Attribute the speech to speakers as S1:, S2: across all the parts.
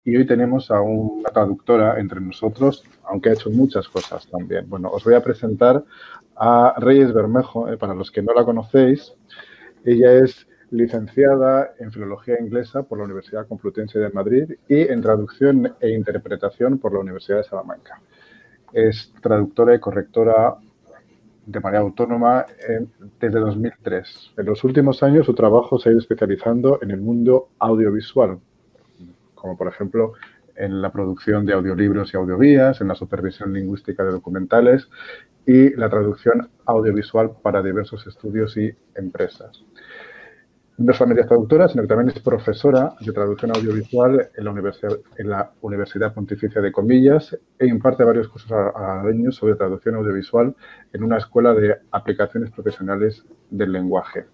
S1: y hoy tenemos a una traductora entre nosotros, aunque ha hecho muchas cosas también. Bueno, os voy a presentar a Reyes Bermejo, para los que no la conocéis. Ella es licenciada en Filología Inglesa por la Universidad Complutense de Madrid y en Traducción e Interpretación por la Universidad de Salamanca. Es traductora y correctora de manera autónoma desde 2003. En los últimos años su trabajo se ha ido especializando en el mundo audiovisual, como por ejemplo en la producción de audiolibros y audioguías, en la supervisión lingüística de documentales y la traducción audiovisual para diversos estudios y empresas. No solamente es traductora, sino que también es profesora de traducción audiovisual en la Universidad Pontificia de Comillas e imparte varios cursos a niños sobre traducción audiovisual en una escuela de aplicaciones profesionales del lenguaje.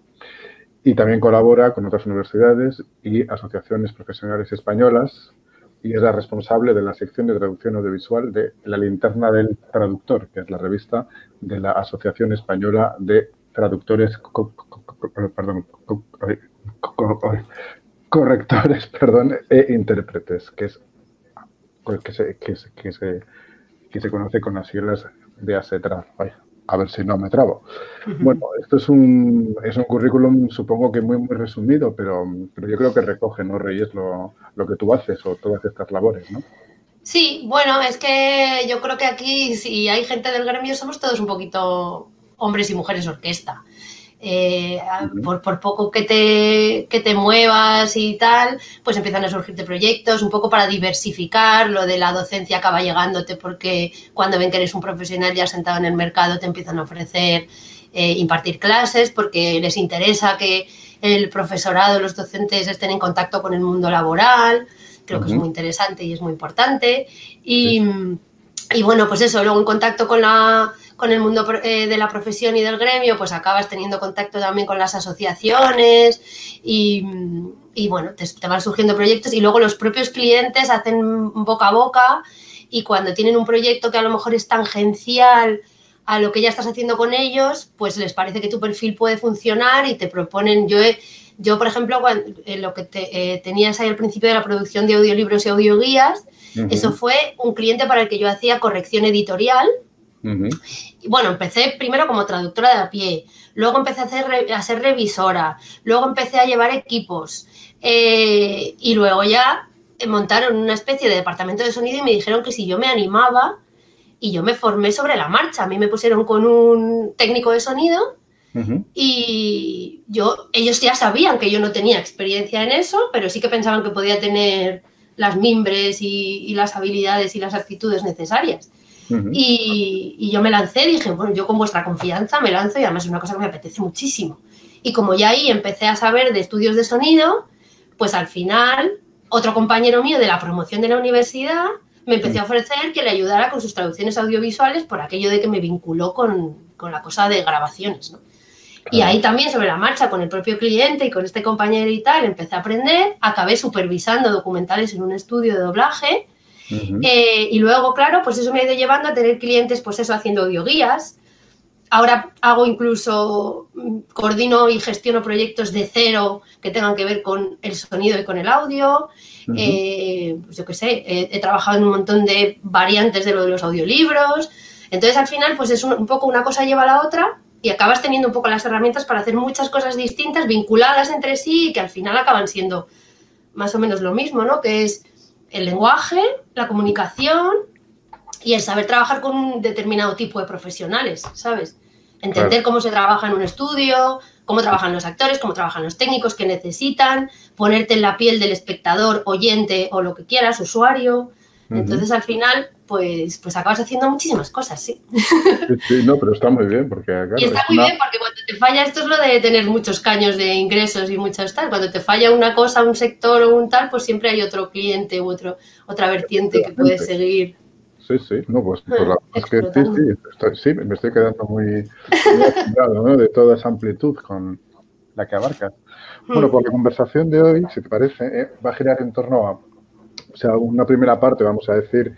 S1: Y también colabora con otras universidades y asociaciones profesionales españolas y es la responsable de la sección de traducción audiovisual de La Linterna del Traductor, que es la revista de la Asociación Española de Traductores, correctores, e intérpretes, que se conoce con las siglas de ASETRA. A ver si no me trabo. Bueno, esto es un currículum, supongo que muy resumido, pero yo creo que recoge, ¿no, Reyes, lo que tú haces o todas estas labores, ¿no?
S2: Sí, bueno, es que yo creo que aquí, si hay gente del gremio, somos todos un poquito hombres y mujeres orquesta. Por poco que te muevas y tal, pues empiezan a surgirte proyectos, un poco para diversificar. Lo de la docencia acaba llegándote porque cuando ven que eres un profesional ya sentado en el mercado te empiezan a ofrecer impartir clases porque les interesa que el profesorado, los docentes estén en contacto con el mundo laboral. Creo que es muy interesante y es muy importante. Y bueno, pues eso, luego en contacto con el mundo de la profesión y del gremio, pues acabas teniendo contacto también con las asociaciones y bueno, te van surgiendo proyectos y luego los propios clientes hacen boca a boca y cuando tienen un proyecto que a lo mejor es tangencial a lo que ya estás haciendo con ellos, pues les parece que tu perfil puede funcionar y te proponen. Yo por ejemplo, lo que tenías ahí al principio de la producción de audiolibros y audioguías, eso fue un cliente para el que yo hacía corrección editorial. Y bueno, empecé primero como traductora de a pie, luego empecé a ser revisora, luego empecé a llevar equipos y luego ya montaron una especie de departamento de sonido y me dijeron que si yo me animaba y yo me formé sobre la marcha. A mí me pusieron con un técnico de sonido y ellos ya sabían que yo no tenía experiencia en eso, pero sí que pensaban que podía tener las mimbres y las habilidades y las actitudes necesarias. Y yo me lancé, dije, bueno, yo con vuestra confianza me lanzo y además es una cosa que me apetece muchísimo. Y como ya ahí empecé a saber de estudios de sonido, pues al final otro compañero mío de la promoción de la universidad me empezó a ofrecer que le ayudara con sus traducciones audiovisuales por aquello de que me vinculó con la cosa de grabaciones, ¿no? Y ahí también sobre la marcha con el propio cliente y con este compañero y tal, empecé a aprender, acabé supervisando documentales en un estudio de doblaje y luego, claro, pues eso me ha ido llevando a tener clientes, pues eso, haciendo audioguías. Ahora hago incluso, coordino y gestiono proyectos de cero que tengan que ver con el sonido y con el audio. Pues yo qué sé, he trabajado en un montón de variantes de lo de los audiolibros. Entonces, al final, pues es un poco una cosa lleva a la otra y acabas teniendo un poco las herramientas para hacer muchas cosas distintas, vinculadas entre sí y que al final acaban siendo más o menos lo mismo, ¿no? Que es el lenguaje, la comunicación y el saber trabajar con un determinado tipo de profesionales, ¿sabes? Entender cómo se trabaja en un estudio, cómo trabajan los actores, cómo trabajan los técnicos, qué necesitan, ponerte en la piel del espectador, oyente o lo que quieras, usuario. Entonces, al final, pues acabas haciendo muchísimas cosas, ¿sí?
S1: Sí, no, pero está muy bien, porque claro,
S2: y está muy bien porque cuando te falla, esto es lo de tener muchos caños de ingresos y muchos tal, cuando te falla una cosa, un sector o un tal, pues siempre hay otro cliente u otra vertiente que puedes seguir.
S1: Sí, no, pues la verdad es que sí, me estoy quedando muy asombrado, ¿no? De toda esa amplitud con la que abarcas. Bueno, pues la conversación de hoy, si te parece, va a girar en torno a, una primera parte, vamos a decir,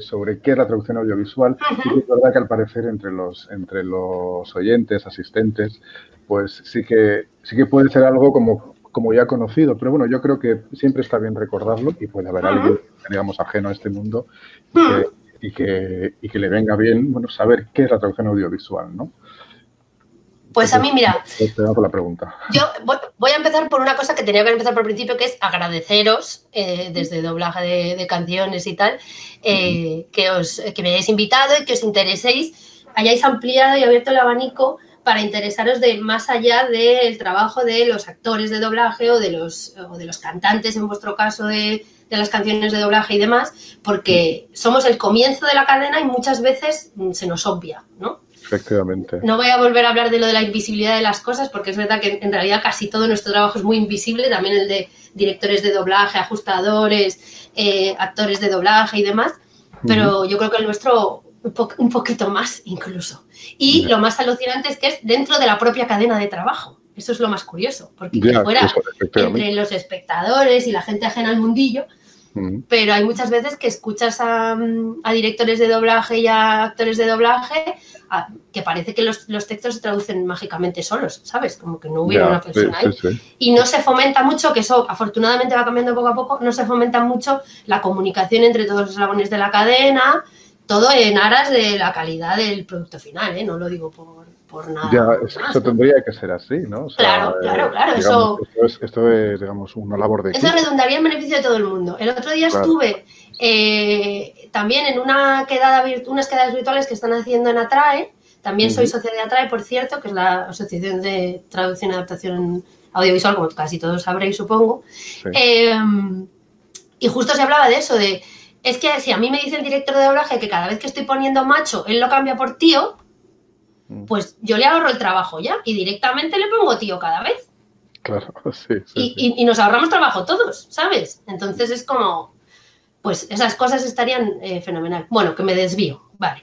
S1: sobre qué es la traducción audiovisual. Y es verdad que al parecer entre los oyentes, asistentes, pues sí que puede ser algo como ya conocido, pero bueno, yo creo que siempre está bien recordarlo y puede haber alguien digamos, ajeno a este mundo y que le venga bien, bueno, saber qué es la traducción audiovisual, ¿no?
S2: Pues a mí, mira,
S1: te hago la pregunta.
S2: Yo voy a empezar por una cosa que tenía que empezar por el principio, que es agradeceros desde doblaje de canciones y tal, que me hayáis invitado y que os intereséis, hayáis ampliado y abierto el abanico para interesaros de más allá del trabajo de los actores de doblaje o de los cantantes, en vuestro caso, de las canciones de doblaje y demás, porque somos el comienzo de la cadena y muchas veces se nos obvia, ¿no?
S1: Efectivamente.
S2: No voy a volver a hablar de lo de la invisibilidad de las cosas, porque es verdad que en realidad casi todo nuestro trabajo es muy invisible, también el de directores de doblaje, ajustadores, actores de doblaje y demás, pero yo creo que el nuestro un poquito más incluso. Y lo más alucinante es que es dentro de la propia cadena de trabajo. Eso es lo más curioso, porque fuera entre los espectadores y la gente ajena al mundillo, pero hay muchas veces que escuchas a directores de doblaje y a actores de doblaje que parece que los textos se traducen mágicamente solos, ¿sabes? Como que no hubiera una persona ahí. Y no se fomenta mucho, que eso afortunadamente va cambiando poco a poco, no se fomenta mucho la comunicación entre todos los eslabones de la cadena, todo en aras de la calidad del producto final, ¿eh? No lo digo por nada.
S1: Ya, eso tendría que ser así, ¿no? O sea,
S2: claro.
S1: Digamos, esto es, digamos, una labor de equipo.
S2: Eso redundaría en beneficio de todo el mundo. El otro día estuve también en unas quedadas virtuales que están haciendo en Atrae. También soy socia de Atrae, por cierto, que es la Asociación de Traducción y Adaptación Audiovisual, como casi todos sabréis, supongo. Sí. Y justo se hablaba de eso, es que si a mí me dice el director de doblaje que cada vez que estoy poniendo macho, él lo cambia por tío, pues yo le ahorro el trabajo ya y directamente le pongo tío cada vez.
S1: Claro, sí.
S2: Y nos ahorramos trabajo todos, ¿sabes? Entonces es como, pues esas cosas estarían fenomenal. Bueno, que me desvío, vale.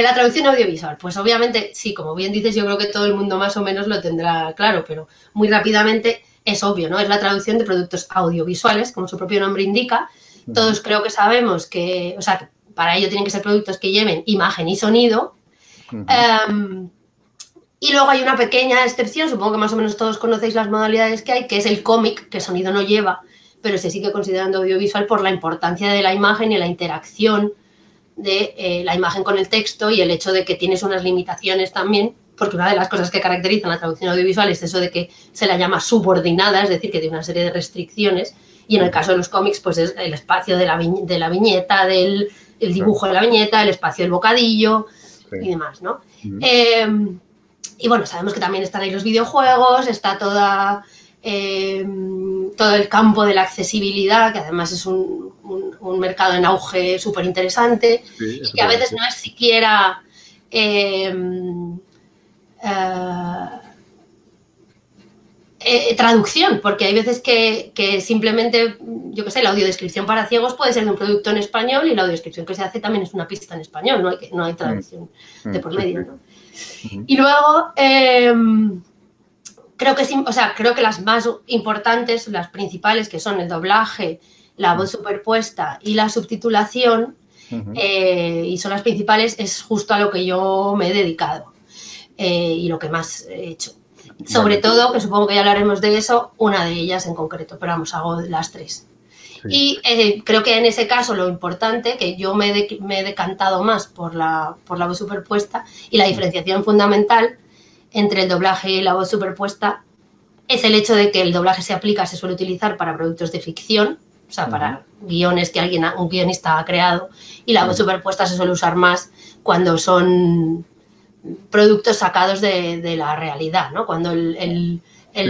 S2: La traducción audiovisual, pues obviamente, sí, como bien dices, yo creo que todo el mundo más o menos lo tendrá claro, pero muy rápidamente es obvio, ¿no? Es la traducción de productos audiovisuales, como su propio nombre indica. Todos creo que sabemos que, o sea, para ello tienen que ser productos que lleven imagen y sonido. Y luego hay una pequeña excepción, supongo que más o menos todos conocéis las modalidades que hay, que es el cómic, que sonido no lleva, pero se sigue considerando audiovisual por la importancia de la imagen y la interacción de la imagen con el texto y el hecho de que tienes unas limitaciones también, porque una de las cosas que caracterizan la traducción audiovisual es eso de que se la llama subordinada, es decir, que tiene una serie de restricciones, y en el caso de los cómics, pues es el espacio de la viñeta, el dibujo de la viñeta, el espacio del bocadillo y demás, ¿no? Y bueno, sabemos que también están ahí los videojuegos, está todo el campo de la accesibilidad, que además es un mercado en auge súper interesante, y que a veces no es siquiera traducción, porque hay veces que simplemente, yo qué sé, la audiodescripción para ciegos puede ser de un producto en español y la audiodescripción que se hace también es una pista en español, no hay traducción de por medio, ¿no? Y luego creo que las más importantes, las principales, que son el doblaje, la voz superpuesta y la subtitulación, y son las principales, es justo a lo que yo me he dedicado y lo que más he hecho. Sobre todo, que supongo que ya hablaremos de eso, una de ellas en concreto, pero vamos, hago las tres. Sí. Y creo que en ese caso lo importante, que yo me he decantado más por la voz superpuesta, y la diferenciación fundamental entre el doblaje y la voz superpuesta es el hecho de que el doblaje se suele utilizar para productos de ficción, o sea, para guiones que un guionista ha creado, y la voz superpuesta se suele usar más cuando son productos sacados de la realidad, ¿no? Cuando el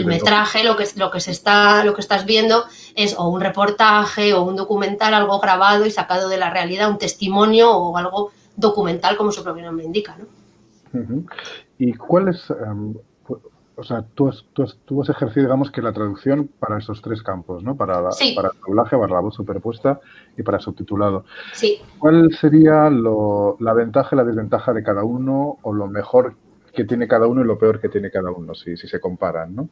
S2: metraje, lo que estás viendo es o un reportaje o un documental, algo grabado y sacado de la realidad, un testimonio o algo documental, como su propio nombre indica, ¿no?
S1: ¿Y cuál es, o sea, tú has ejercido, digamos, que la traducción para esos tres campos, ¿no? Para el doblaje, para la voz superpuesta y para subtitulado.
S2: Sí.
S1: ¿Cuál sería la ventaja y la desventaja de cada uno, o lo mejor que tiene cada uno y lo peor que tiene cada uno, si se comparan, ¿no?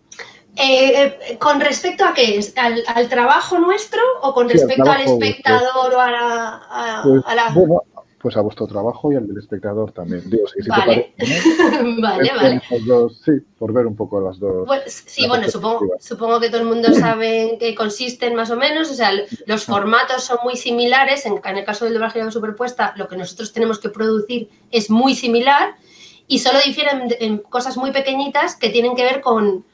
S2: ¿Con respecto a qué es? ¿Al trabajo nuestro o con respecto al espectador o a la...?
S1: Bueno, después a vuestro trabajo y al del espectador también. Digo, si
S2: Vale,
S1: te parece, ¿no?
S2: vale.
S1: Sí, por ver un poco las dos.
S2: Pues, sí,
S1: Las
S2: bueno,
S1: perspectivas.
S2: supongo que todo el mundo sabe en qué consisten más o menos. O sea, los formatos son muy similares. En el caso del doblaje de superpuesta, lo que nosotros tenemos que producir es muy similar y solo difieren en cosas muy pequeñitas que tienen que ver con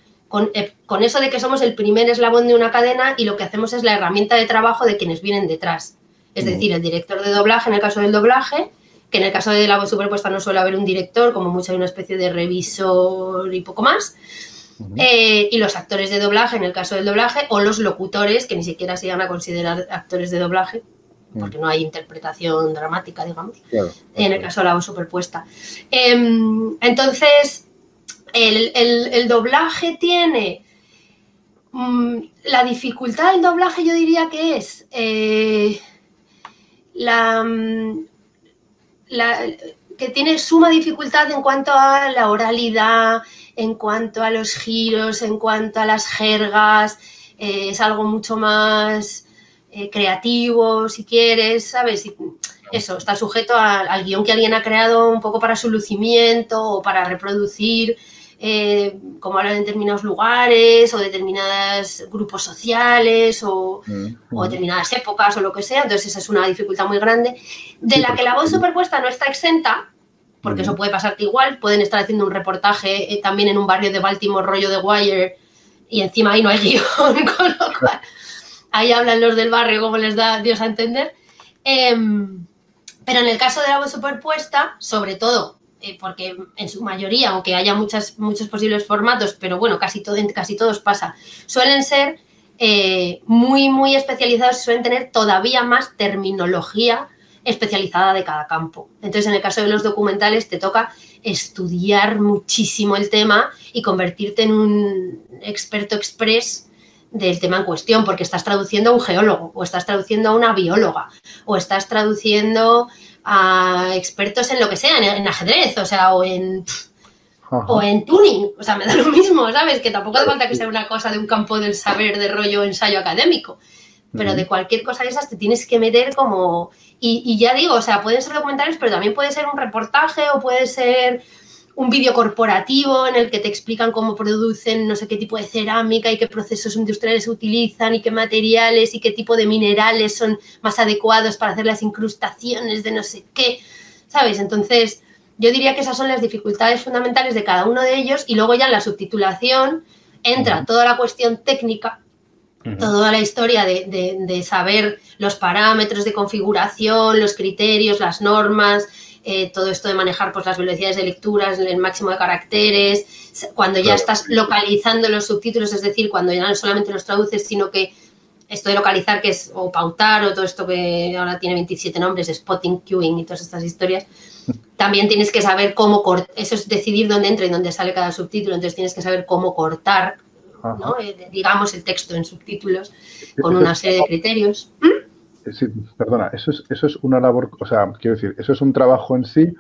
S2: eso de que somos el primer eslabón de una cadena y lo que hacemos es la herramienta de trabajo de quienes vienen detrás. Es decir, el director de doblaje en el caso del doblaje, que en el caso de la voz superpuesta no suele haber un director, como mucho hay una especie de revisor y poco más. Y los actores de doblaje en el caso del doblaje, o los locutores, que ni siquiera se llegan a considerar actores de doblaje, porque no hay interpretación dramática, digamos, en el caso de la voz superpuesta. Entonces, el doblaje tiene... la dificultad del doblaje yo diría que es que tiene suma dificultad en cuanto a la oralidad, en cuanto a los giros, en cuanto a las jergas, es algo mucho más creativo, si quieres, ¿sabes? Eso, está sujeto al guión que alguien ha creado un poco para su lucimiento o para reproducir como hablan en determinados lugares o determinados grupos sociales o determinadas épocas o lo que sea. Entonces esa es una dificultad muy grande de la que la voz superpuesta no está exenta, porque eso puede pasarte igual. Pueden estar haciendo un reportaje también en un barrio de Baltimore, rollo de Wire, y encima ahí no hay guión, con lo cual ahí hablan los del barrio como les da Dios a entender. Pero en el caso de la voz superpuesta, sobre todo, porque en su mayoría, aunque haya muchos posibles formatos, pero bueno, en casi todos pasa, suelen ser muy, muy especializados, suelen tener todavía más terminología especializada de cada campo. Entonces, en el caso de los documentales, te toca estudiar muchísimo el tema y convertirte en un experto express del tema en cuestión, porque estás traduciendo a un geólogo, o estás traduciendo a una bióloga, o estás traduciendo a expertos en lo que sea, en ajedrez, o sea, o en tuning, o sea, me da lo mismo, ¿sabes? Que tampoco hace falta que sea una cosa de un campo del saber de rollo ensayo académico, pero de cualquier cosa de esas te tienes que meter como... Y ya digo, o sea, pueden ser documentales, pero también puede ser un reportaje o puede ser un vídeo corporativo en el que te explican cómo producen no sé qué tipo de cerámica y qué procesos industriales se utilizan y qué materiales y qué tipo de minerales son más adecuados para hacer las incrustaciones de no sé qué, ¿sabes? Entonces, yo diría que esas son las dificultades fundamentales de cada uno de ellos y luego ya en la subtitulación entra toda la cuestión técnica, toda la historia de saber los parámetros de configuración, los criterios, las normas, todo esto de manejar pues, las velocidades de lecturas, el máximo de caracteres, cuando ya estás localizando los subtítulos, es decir, cuando ya no solamente los traduces, sino que esto de localizar, que es o pautar, o todo esto que ahora tiene 27 nombres, spotting, queuing y todas estas historias, también tienes que saber cómo cortar, eso es decidir dónde entra y dónde sale cada subtítulo, entonces tienes que saber cómo cortar, ¿no? Digamos, el texto en subtítulos con una serie de criterios.
S1: Sí, perdona, eso es una labor, o sea, quiero decir, ¿eso es un trabajo en sí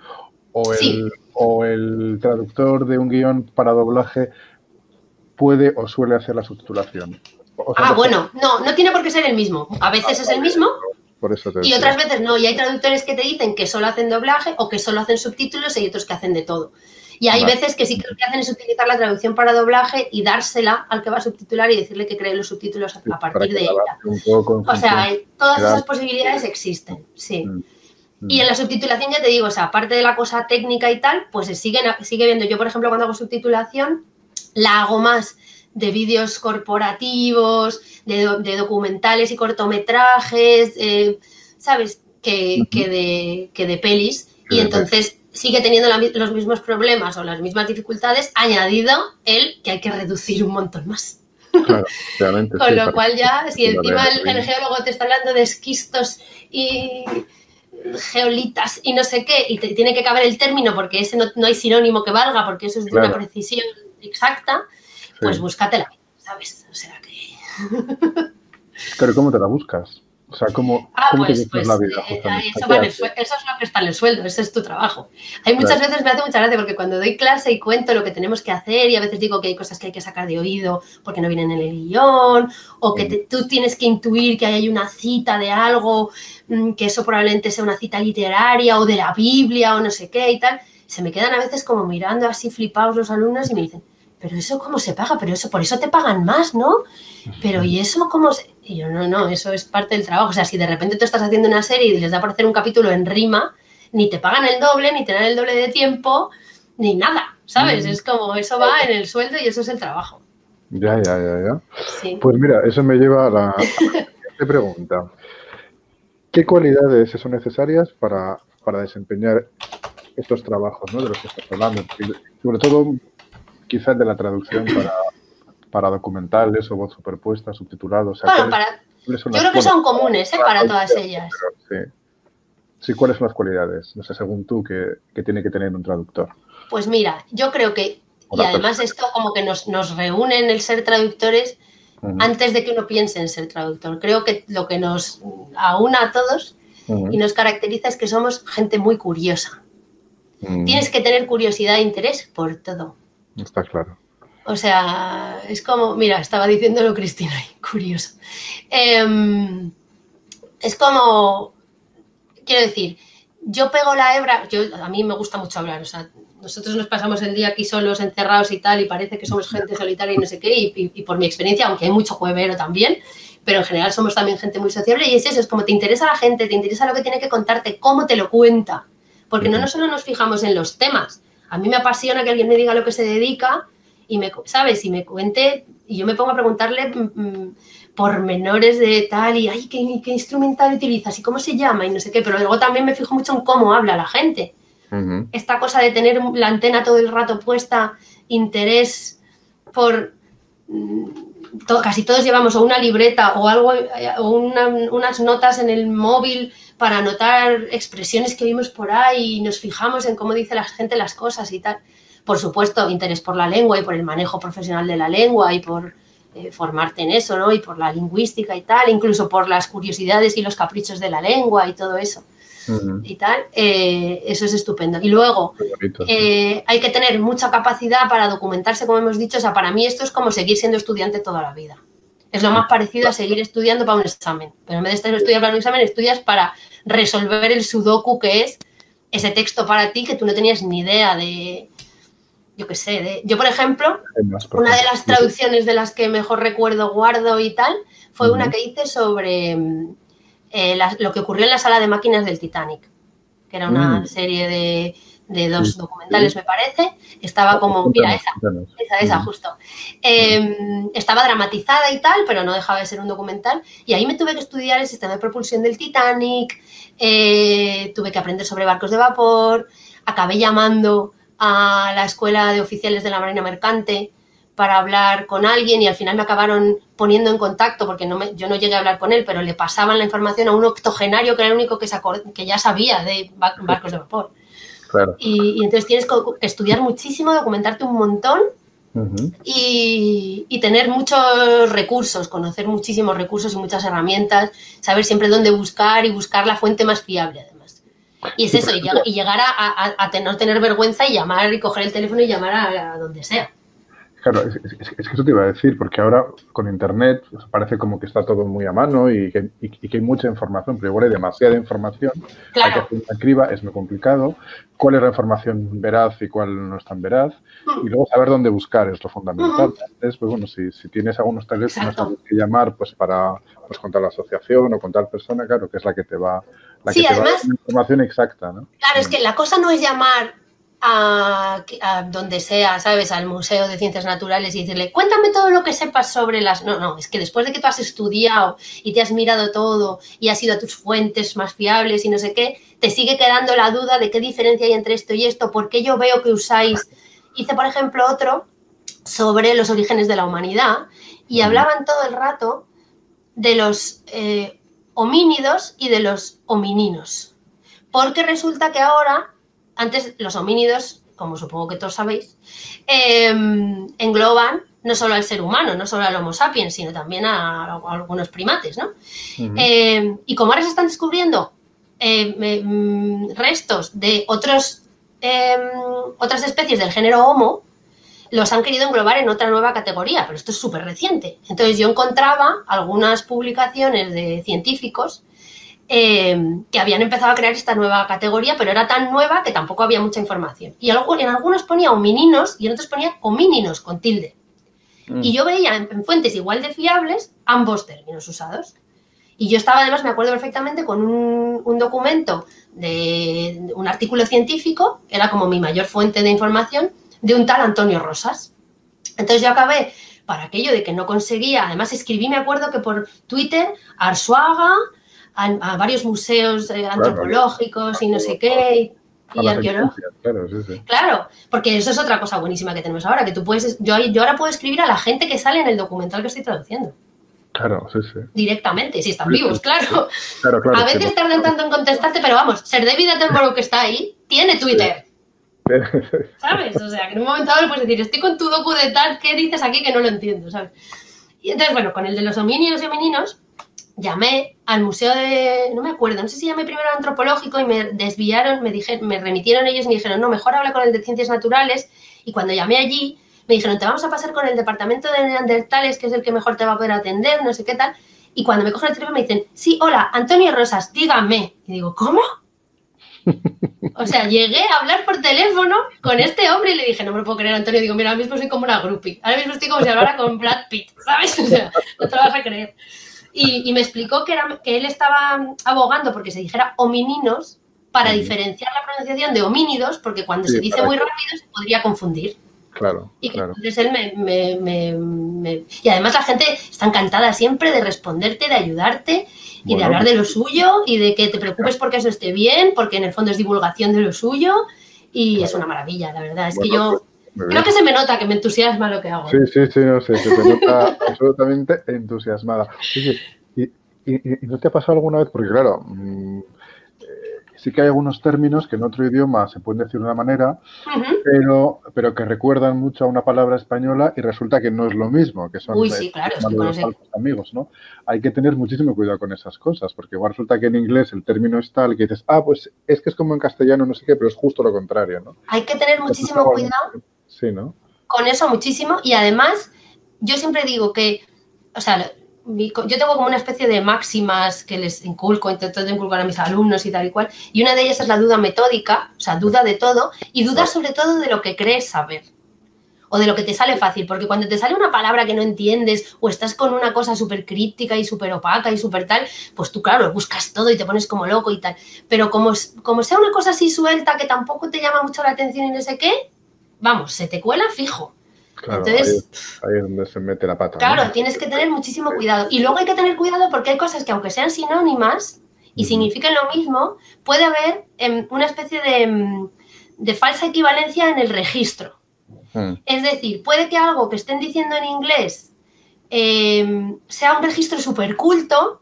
S1: o el traductor de un guión para doblaje puede o suele hacer la subtitulación?
S2: Bueno, no tiene por qué ser el mismo. A veces es el mismo
S1: por eso
S2: y otras veces no. Y hay traductores que te dicen que solo hacen doblaje o que solo hacen subtítulos y hay otros que hacen de todo. Y hay veces que sí que lo que hacen es utilizar la traducción para doblaje y dársela al que va a subtitular y decirle que cree los subtítulos a partir de ella. O sea, todas esas posibilidades existen, sí. Y en la subtitulación, ya te digo, o sea, aparte de la cosa técnica y tal, pues se sigue viendo. Yo, por ejemplo, cuando hago subtitulación, la hago más de vídeos corporativos, de documentales y cortometrajes, ¿sabes? Que de pelis. Y entonces sigue teniendo los mismos problemas o las mismas dificultades, añadido el que hay que reducir un montón más.
S1: Claro, realmente.
S2: Con lo cual ya, si encima el geólogo te está hablando de esquistos y geolitas y no sé qué, y te tiene que caber el término porque ese no hay sinónimo que valga, porque eso es de una precisión exacta, pues búscatela, ¿sabes? O sea que...
S1: Pero ¿cómo te la buscas? O sea,
S2: Ah,
S1: cómo te
S2: pues,
S1: buscas la
S2: pues
S1: vida, justamente?
S2: eso,
S1: ¿Qué haces?
S2: eso es lo que está en el sueldo, ese es tu trabajo. Hay muchas
S1: Claro.
S2: veces me hace mucha gracia porque cuando doy clase y cuento lo que tenemos que hacer y a veces digo que hay cosas que hay que sacar de oído porque no vienen en el guión o que tú tienes que intuir que hay una cita de algo, que eso probablemente sea una cita literaria o de la Biblia o no sé qué y tal, se me quedan a veces como mirando así flipados los alumnos y me dicen, pero eso cómo se paga, pero eso por eso te pagan más, ¿no? Pero ¿y eso cómo se...? Y yo, no, eso es parte del trabajo. O sea, si de repente tú estás haciendo una serie y les da por hacer un capítulo en rima, ni te pagan el doble, ni te dan el doble de tiempo, ni nada, ¿sabes? Es como, eso va en el sueldo y eso es el trabajo.
S1: Ya, ya, ya, ya.
S2: Sí.
S1: Pues mira, eso me lleva a la siguiente pregunta. ¿Qué cualidades son necesarias para desempeñar estos trabajos, ¿no? De los que estás hablando? Y sobre todo, quizás de la traducción para documentales o voz superpuesta, subtitulados. O sea,
S2: Bueno,
S1: ¿cuáles son
S2: yo
S1: las...
S2: creo que
S1: Bueno,
S2: son comunes, ¿eh?
S1: para
S2: Para todas
S1: cualquiera,
S2: ellas.
S1: pero sí. Sí, ¿cuáles son las cualidades? No sé, según tú, que tiene que tener un traductor
S2: Pues mira, yo creo que,
S1: o
S2: y
S1: la
S2: además
S1: persona.
S2: esto como que nos reúne en el ser traductores
S1: Ujú,
S2: antes de que uno piense en ser traductor. Creo que lo que nos aúna a todos y
S1: ujú,
S2: nos caracteriza es que somos gente muy curiosa.
S1: ujú.
S2: Tienes que tener curiosidad e interés por todo.
S1: Está claro.
S2: O sea, es como, mira, estaba diciéndolo Cristina, curioso. Eh, es como, quiero decir, yo pego la hebra, a mí me gusta mucho hablar, o sea, nosotros nos pasamos el día aquí solos, encerrados y tal, y parece que somos gente solitaria y no sé qué, y por mi experiencia, aunque hay mucho juevero también, pero en general somos también gente muy sociable, y es eso, es como te interesa la gente, te interesa lo que tiene que contarte, cómo te lo cuenta, porque no
S1: Ujú.
S2: solo nos fijamos en los temas, a mí me apasiona que alguien me diga lo que se dedica, y ¿sabes? Y me cuente, y yo me pongo a preguntarle pormenores de tal, y ay, ¿qué instrumental utilizas? ¿Y cómo se llama? Y no sé qué, pero luego también me fijo mucho en cómo habla la gente.
S1: Ujú.
S2: Esta cosa de tener la antena todo el rato puesta, interés por... casi todos llevamos o una libreta o algo, o unas notas en el móvil para anotar expresiones que vimos por ahí y nos fijamos en cómo dice la gente las cosas y tal. Por supuesto, interés por la lengua y por el manejo profesional de la lengua y por formarte en eso, ¿no? Y por la lingüística y tal, incluso por las curiosidades y los caprichos de la lengua y todo eso
S1: Ujú.
S2: y tal, eso es estupendo. Y luego,
S1: Qué bonito, sí.
S2: hay que tener mucha capacidad para documentarse, como hemos dicho. O sea, para mí esto es como seguir siendo estudiante toda la vida. Es lo más parecido a seguir estudiando para un examen. Pero en vez de estar estudiando para un examen, estudias para resolver el sudoku que es ese texto para ti que tú no tenías ni idea de, yo qué sé, yo por ejemplo,
S1: Temas, por
S2: una de
S1: ejemplo.
S2: las traducciones de las que mejor recuerdo, guardo y tal, fue una
S1: Ujú.
S2: que hice sobre lo que ocurrió en la sala de máquinas del Titanic, que era una
S1: Mm,
S2: serie de
S1: sí,
S2: dos
S1: sí.
S2: documentales, me parece. Estaba como, mira,
S1: Cuéntanos, cuéntanos.
S2: esa,
S1: Ujú,
S2: justo.
S1: ujú.
S2: Estaba dramatizada y tal, pero no dejaba de ser un documental. Y ahí me tuve que estudiar el sistema de propulsión del Titanic, tuve que aprender sobre barcos de vapor, acabé llamando a la escuela de oficiales de la Marina Mercante para hablar con alguien y al final me acabaron poniendo en contacto porque yo no llegué a hablar con él, pero le pasaban la información a un octogenario que era el único que ya sabía de barcos de vapor.
S1: Claro.
S2: Y entonces tienes que estudiar muchísimo, documentarte un montón
S1: Ujú.
S2: y tener muchos recursos, conocer muchísimos recursos y muchas herramientas, saber siempre dónde buscar y buscar la fuente más fiable además. Y es
S1: Sí, por
S2: eso,
S1: ejemplo,
S2: y llegar a no tener vergüenza y llamar y coger el teléfono y llamar a donde sea.
S1: claro, es que eso te iba a decir, porque ahora con Internet pues, parece como que está todo muy a mano y que hay mucha información, pero igual hay demasiada información, hay que
S2: Claro.
S1: hacer una criba, es muy complicado. ¿Cuál es la información veraz y cuál no es tan veraz? Y luego saber dónde buscar es lo fundamental. Antes, pues bueno, si tienes algunos teléfonos a
S2: Exacto.
S1: los que llamar pues para pues, contar la asociación o contar persona, claro, que es la que
S2: Sí,
S1: te va a dar
S2: además,
S1: una información exacta, ¿no?
S2: claro, es que la cosa no es llamar a donde sea, ¿sabes? Al Museo de Ciencias Naturales y decirle, cuéntame todo lo que sepas sobre las... No, no, es que después de que tú has estudiado y te has mirado todo y has ido a tus fuentes más fiables y no sé qué, te sigue quedando la duda de qué diferencia hay entre esto y esto, por qué yo veo que usáis... Hice, por ejemplo, otro sobre los orígenes de la humanidad y
S1: Ujú.
S2: hablaban todo el rato de los homínidos y de los homininos. Porque resulta que ahora, antes los homínidos, como supongo que todos sabéis, engloban no solo al ser humano, no solo al Homo sapiens, sino también a algunos primates, ¿no? Y como ahora se están descubriendo restos de otras especies del género Homo, los han querido englobar en otra nueva categoría, pero esto es súper reciente. Entonces yo encontraba algunas publicaciones de científicos que habían empezado a crear esta nueva categoría, pero era tan nueva que tampoco había mucha información. Y en algunos ponía homininos y en otros ponía homíninos con tilde. Y yo veía en fuentes igual de fiables ambos términos usados. Y yo estaba, además, me acuerdo perfectamente, con un documento de un artículo científico, era como mi mayor fuente de información, de un tal Antonio Rosas. Entonces yo acabé, para aquello de que no conseguía, además escribí, me acuerdo que por Twitter, a Arzuaga, a varios museos antropológicos y no sé qué, y arqueológicos.
S1: Claro, sí, sí.
S2: Claro, porque eso es otra cosa buenísima que tenemos ahora, que tú puedes, yo ahora puedo escribir a la gente que sale en el documental que estoy traduciendo.
S1: Claro, sí, sí.
S2: Directamente, si están vivos, claro.
S1: Claro.
S2: A veces tardan tanto en contestarte, pero vamos, Sir David Attenborough, que está ahí, tiene Twitter. ¿Sabes? O sea, que en un momento dado le puedes decir, estoy con tu docu de tal, ¿qué dices aquí que no lo entiendo? ¿Sabes? Y entonces, bueno, con el de los homínidos y homininos, llamé al museo de, no me acuerdo, no sé si llamé primero al antropológico y me desviaron, me remitieron ellos y me dijeron, no, mejor habla con el de ciencias naturales. Y cuando llamé allí, me dijeron, te vamos a pasar con el departamento de neandertales, que es el que mejor te va a poder atender, no sé qué tal. Y cuando me cogen el teléfono me dicen, sí, hola, Antonio Rosas, dígame. Y digo, ¿cómo? O sea, llegué a hablar por teléfono con este hombre y le dije, no me lo puedo creer, Antonio. Digo, mira, ahora mismo soy como una groupie. Ahora mismo estoy como si hablara con Brad Pitt, ¿sabes? O sea, no te lo vas a creer. Y me explicó que él estaba abogando porque se dijera homininos para diferenciar la pronunciación de homínidos, porque cuando se dice muy rápido se podría confundir.
S1: Claro,
S2: y que entonces él y además la gente está encantada siempre de responderte, de ayudarte y de hablar de lo suyo y de que te preocupes porque eso esté bien, porque en el fondo es divulgación de lo suyo y es una maravilla, la verdad. Es que yo creo que se me nota que me entusiasma lo que hago.
S1: Sí, no sé, se te nota absolutamente entusiasmada. Oye, ¿y no te ha pasado alguna vez? Porque claro, sí que hay algunos términos que en otro idioma se pueden decir de una manera, pero que recuerdan mucho a una palabra española y resulta que no es lo mismo, que son
S2: sí, claro, es que
S1: los falsos amigos, ¿no? Hay que tener muchísimo cuidado con esas cosas, porque igual resulta que en inglés el término es tal que dices, pues es que es como en castellano, no sé qué, pero es justo lo contrario, ¿no?
S2: Hay que tener muchísimo cuidado.
S1: Sí, ¿no?
S2: Con eso muchísimo, y además yo siempre digo que, o sea, yo tengo como una especie de máximas que les inculco, intento de inculcar a mis alumnos y tal y cual, y una de ellas es la duda metódica, o sea, duda de todo, y duda sobre todo de lo que crees saber, o de lo que te sale fácil, porque cuando te sale una palabra que no entiendes, o estás con una cosa súper críptica y súper opaca y súper tal, pues tú, claro, buscas todo y te pones como loco y tal, pero como sea una cosa así suelta que tampoco te llama mucho la atención y no sé qué, vamos, se te cuela fijo.
S1: Claro,
S2: entonces,
S1: ahí es donde se mete la pata.
S2: Claro,
S1: ¿no?
S2: tienes que tener muchísimo cuidado. Y luego hay que tener cuidado porque hay cosas que, aunque sean sinónimas y signifiquen lo mismo, puede haber una especie de falsa equivalencia en el registro. Es decir, puede que algo que estén diciendo en inglés sea un registro súper culto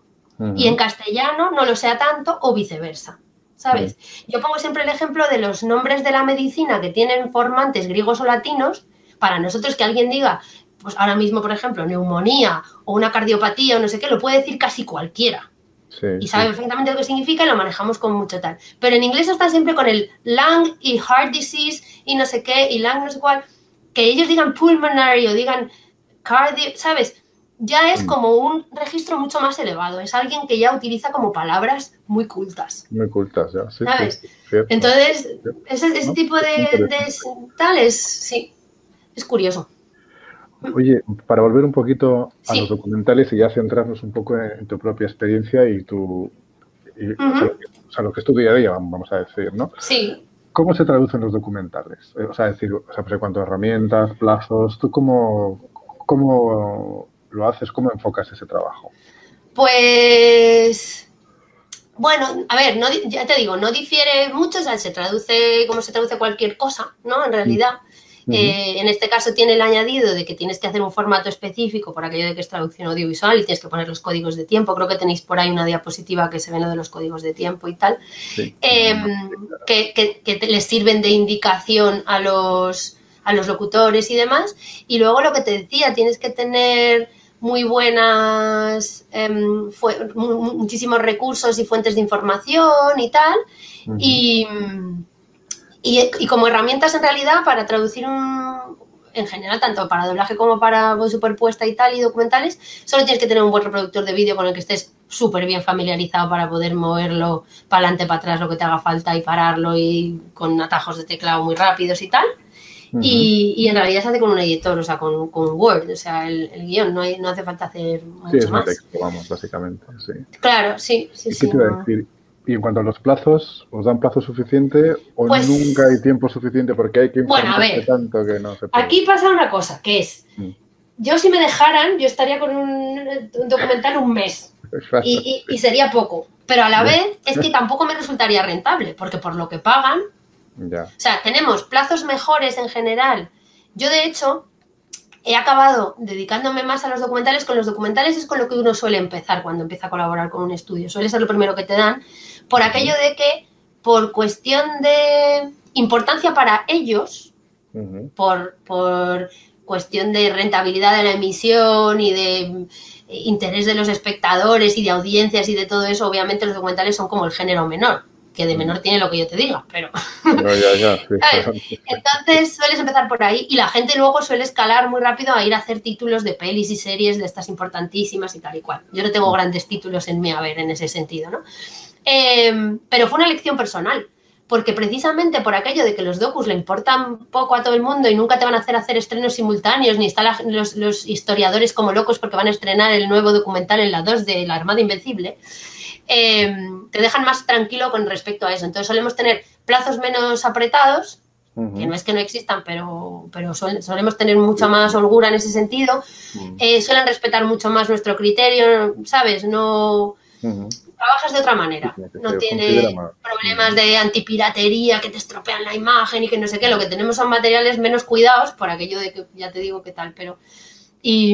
S2: y en castellano no lo sea tanto, o viceversa. ¿Sabes? Yo pongo siempre el ejemplo de los nombres de la medicina que tienen formantes griegos o latinos. Para nosotros, que alguien diga, pues ahora mismo, por ejemplo, neumonía o una cardiopatía o no sé qué, lo puede decir casi cualquiera. Y sabe perfectamente lo que significa y lo manejamos con mucho tal. Pero en inglés está siempre con el lung y heart disease y no sé qué, y lung no sé cuál. Que ellos digan pulmonary o digan cardio, ¿sabes? Ya es como un registro mucho más elevado. Es alguien que ya utiliza como palabras muy cultas.
S1: Muy cultas, ya. Sí,
S2: ¿sabes?
S1: Sí, cierto.
S2: Entonces, ese tipo de tales, sí, es curioso.
S1: Oye, para volver un poquito a los documentales y ya centrarnos un poco en tu propia experiencia y o sea, lo que es tu día a día, vamos a decir, ¿no?
S2: Sí.
S1: ¿Cómo se traducen los documentales? O sea, decir, pues en cuanto a herramientas, plazos, ¿tú cómo lo haces? ¿Cómo enfocas ese trabajo?
S2: Pues, bueno, a ver, ya te digo, no difiere mucho, o sea, se traduce como se traduce cualquier cosa, ¿no? En realidad. En este caso tiene el añadido de que tienes que hacer un formato específico por aquello de que es traducción audiovisual y tienes que poner los códigos de tiempo. Creo que tenéis por ahí una diapositiva que se ve lo de los códigos de tiempo y tal, que les sirven de indicación a los a los locutores y demás. Y luego lo que te decía, tienes que tener muy buenas, muchísimos recursos y fuentes de información y tal. Y como herramientas en realidad para traducir en general, tanto para doblaje como para voz superpuesta y tal, y documentales, solo tienes que tener un buen reproductor de vídeo con el que estés súper bien familiarizado para poder moverlo para adelante, para atrás, lo que te haga falta, y pararlo, y con atajos de teclado muy rápidos y tal. Y en realidad se hace con un editor, o sea, con Word, o sea, el guión, no hace falta hacer mucho más.
S1: Sí, es un texto, vamos, básicamente, sí.
S2: Claro, sí.
S1: ¿Y qué te iba a decir? Y en cuanto a los plazos, ¿os dan plazo suficiente o
S2: pues,
S1: nunca hay tiempo suficiente porque hay que informarse tanto que no se puede?
S2: Aquí pasa una cosa, que es, yo si me dejaran, yo estaría con un documental un mes y sería poco, pero a la vez es que tampoco me resultaría rentable, porque por lo que pagan, o sea, tenemos plazos mejores en general. Yo, de hecho, he acabado dedicándome más a los documentales. Con los documentales es con lo que uno suele empezar cuando empieza a colaborar con un estudio. Suele ser lo primero que te dan, por aquello de que, por cuestión de importancia para ellos, por cuestión de rentabilidad de la emisión y de interés de los espectadores y de audiencias y de todo eso, obviamente los documentales son como el género menor, que de menor tiene lo que yo te diga, pero... Sí. Entonces sueles empezar por ahí y la gente luego suele escalar muy rápido a ir a hacer títulos de pelis y series de estas importantísimas y tal y cual. Yo no tengo grandes títulos en mi haber en ese sentido, ¿no? Pero fue una elección personal, porque precisamente por aquello de que los docus le importan poco a todo el mundo y nunca te van a hacer estrenos simultáneos, ni están los historiadores como locos porque van a estrenar el nuevo documental en la 2 de La Armada Invencible, te dejan más tranquilo con respecto a eso. Entonces solemos tener plazos menos apretados, que no es que no existan, pero solemos tener mucha más holgura en ese sentido. Suelen respetar mucho más nuestro criterio, ¿sabes? No... Trabajas de otra manera, no tienes problemas de antipiratería que te estropean la imagen y que no sé qué. Lo que tenemos son materiales menos cuidados, por aquello de que ya te digo qué tal, pero... Y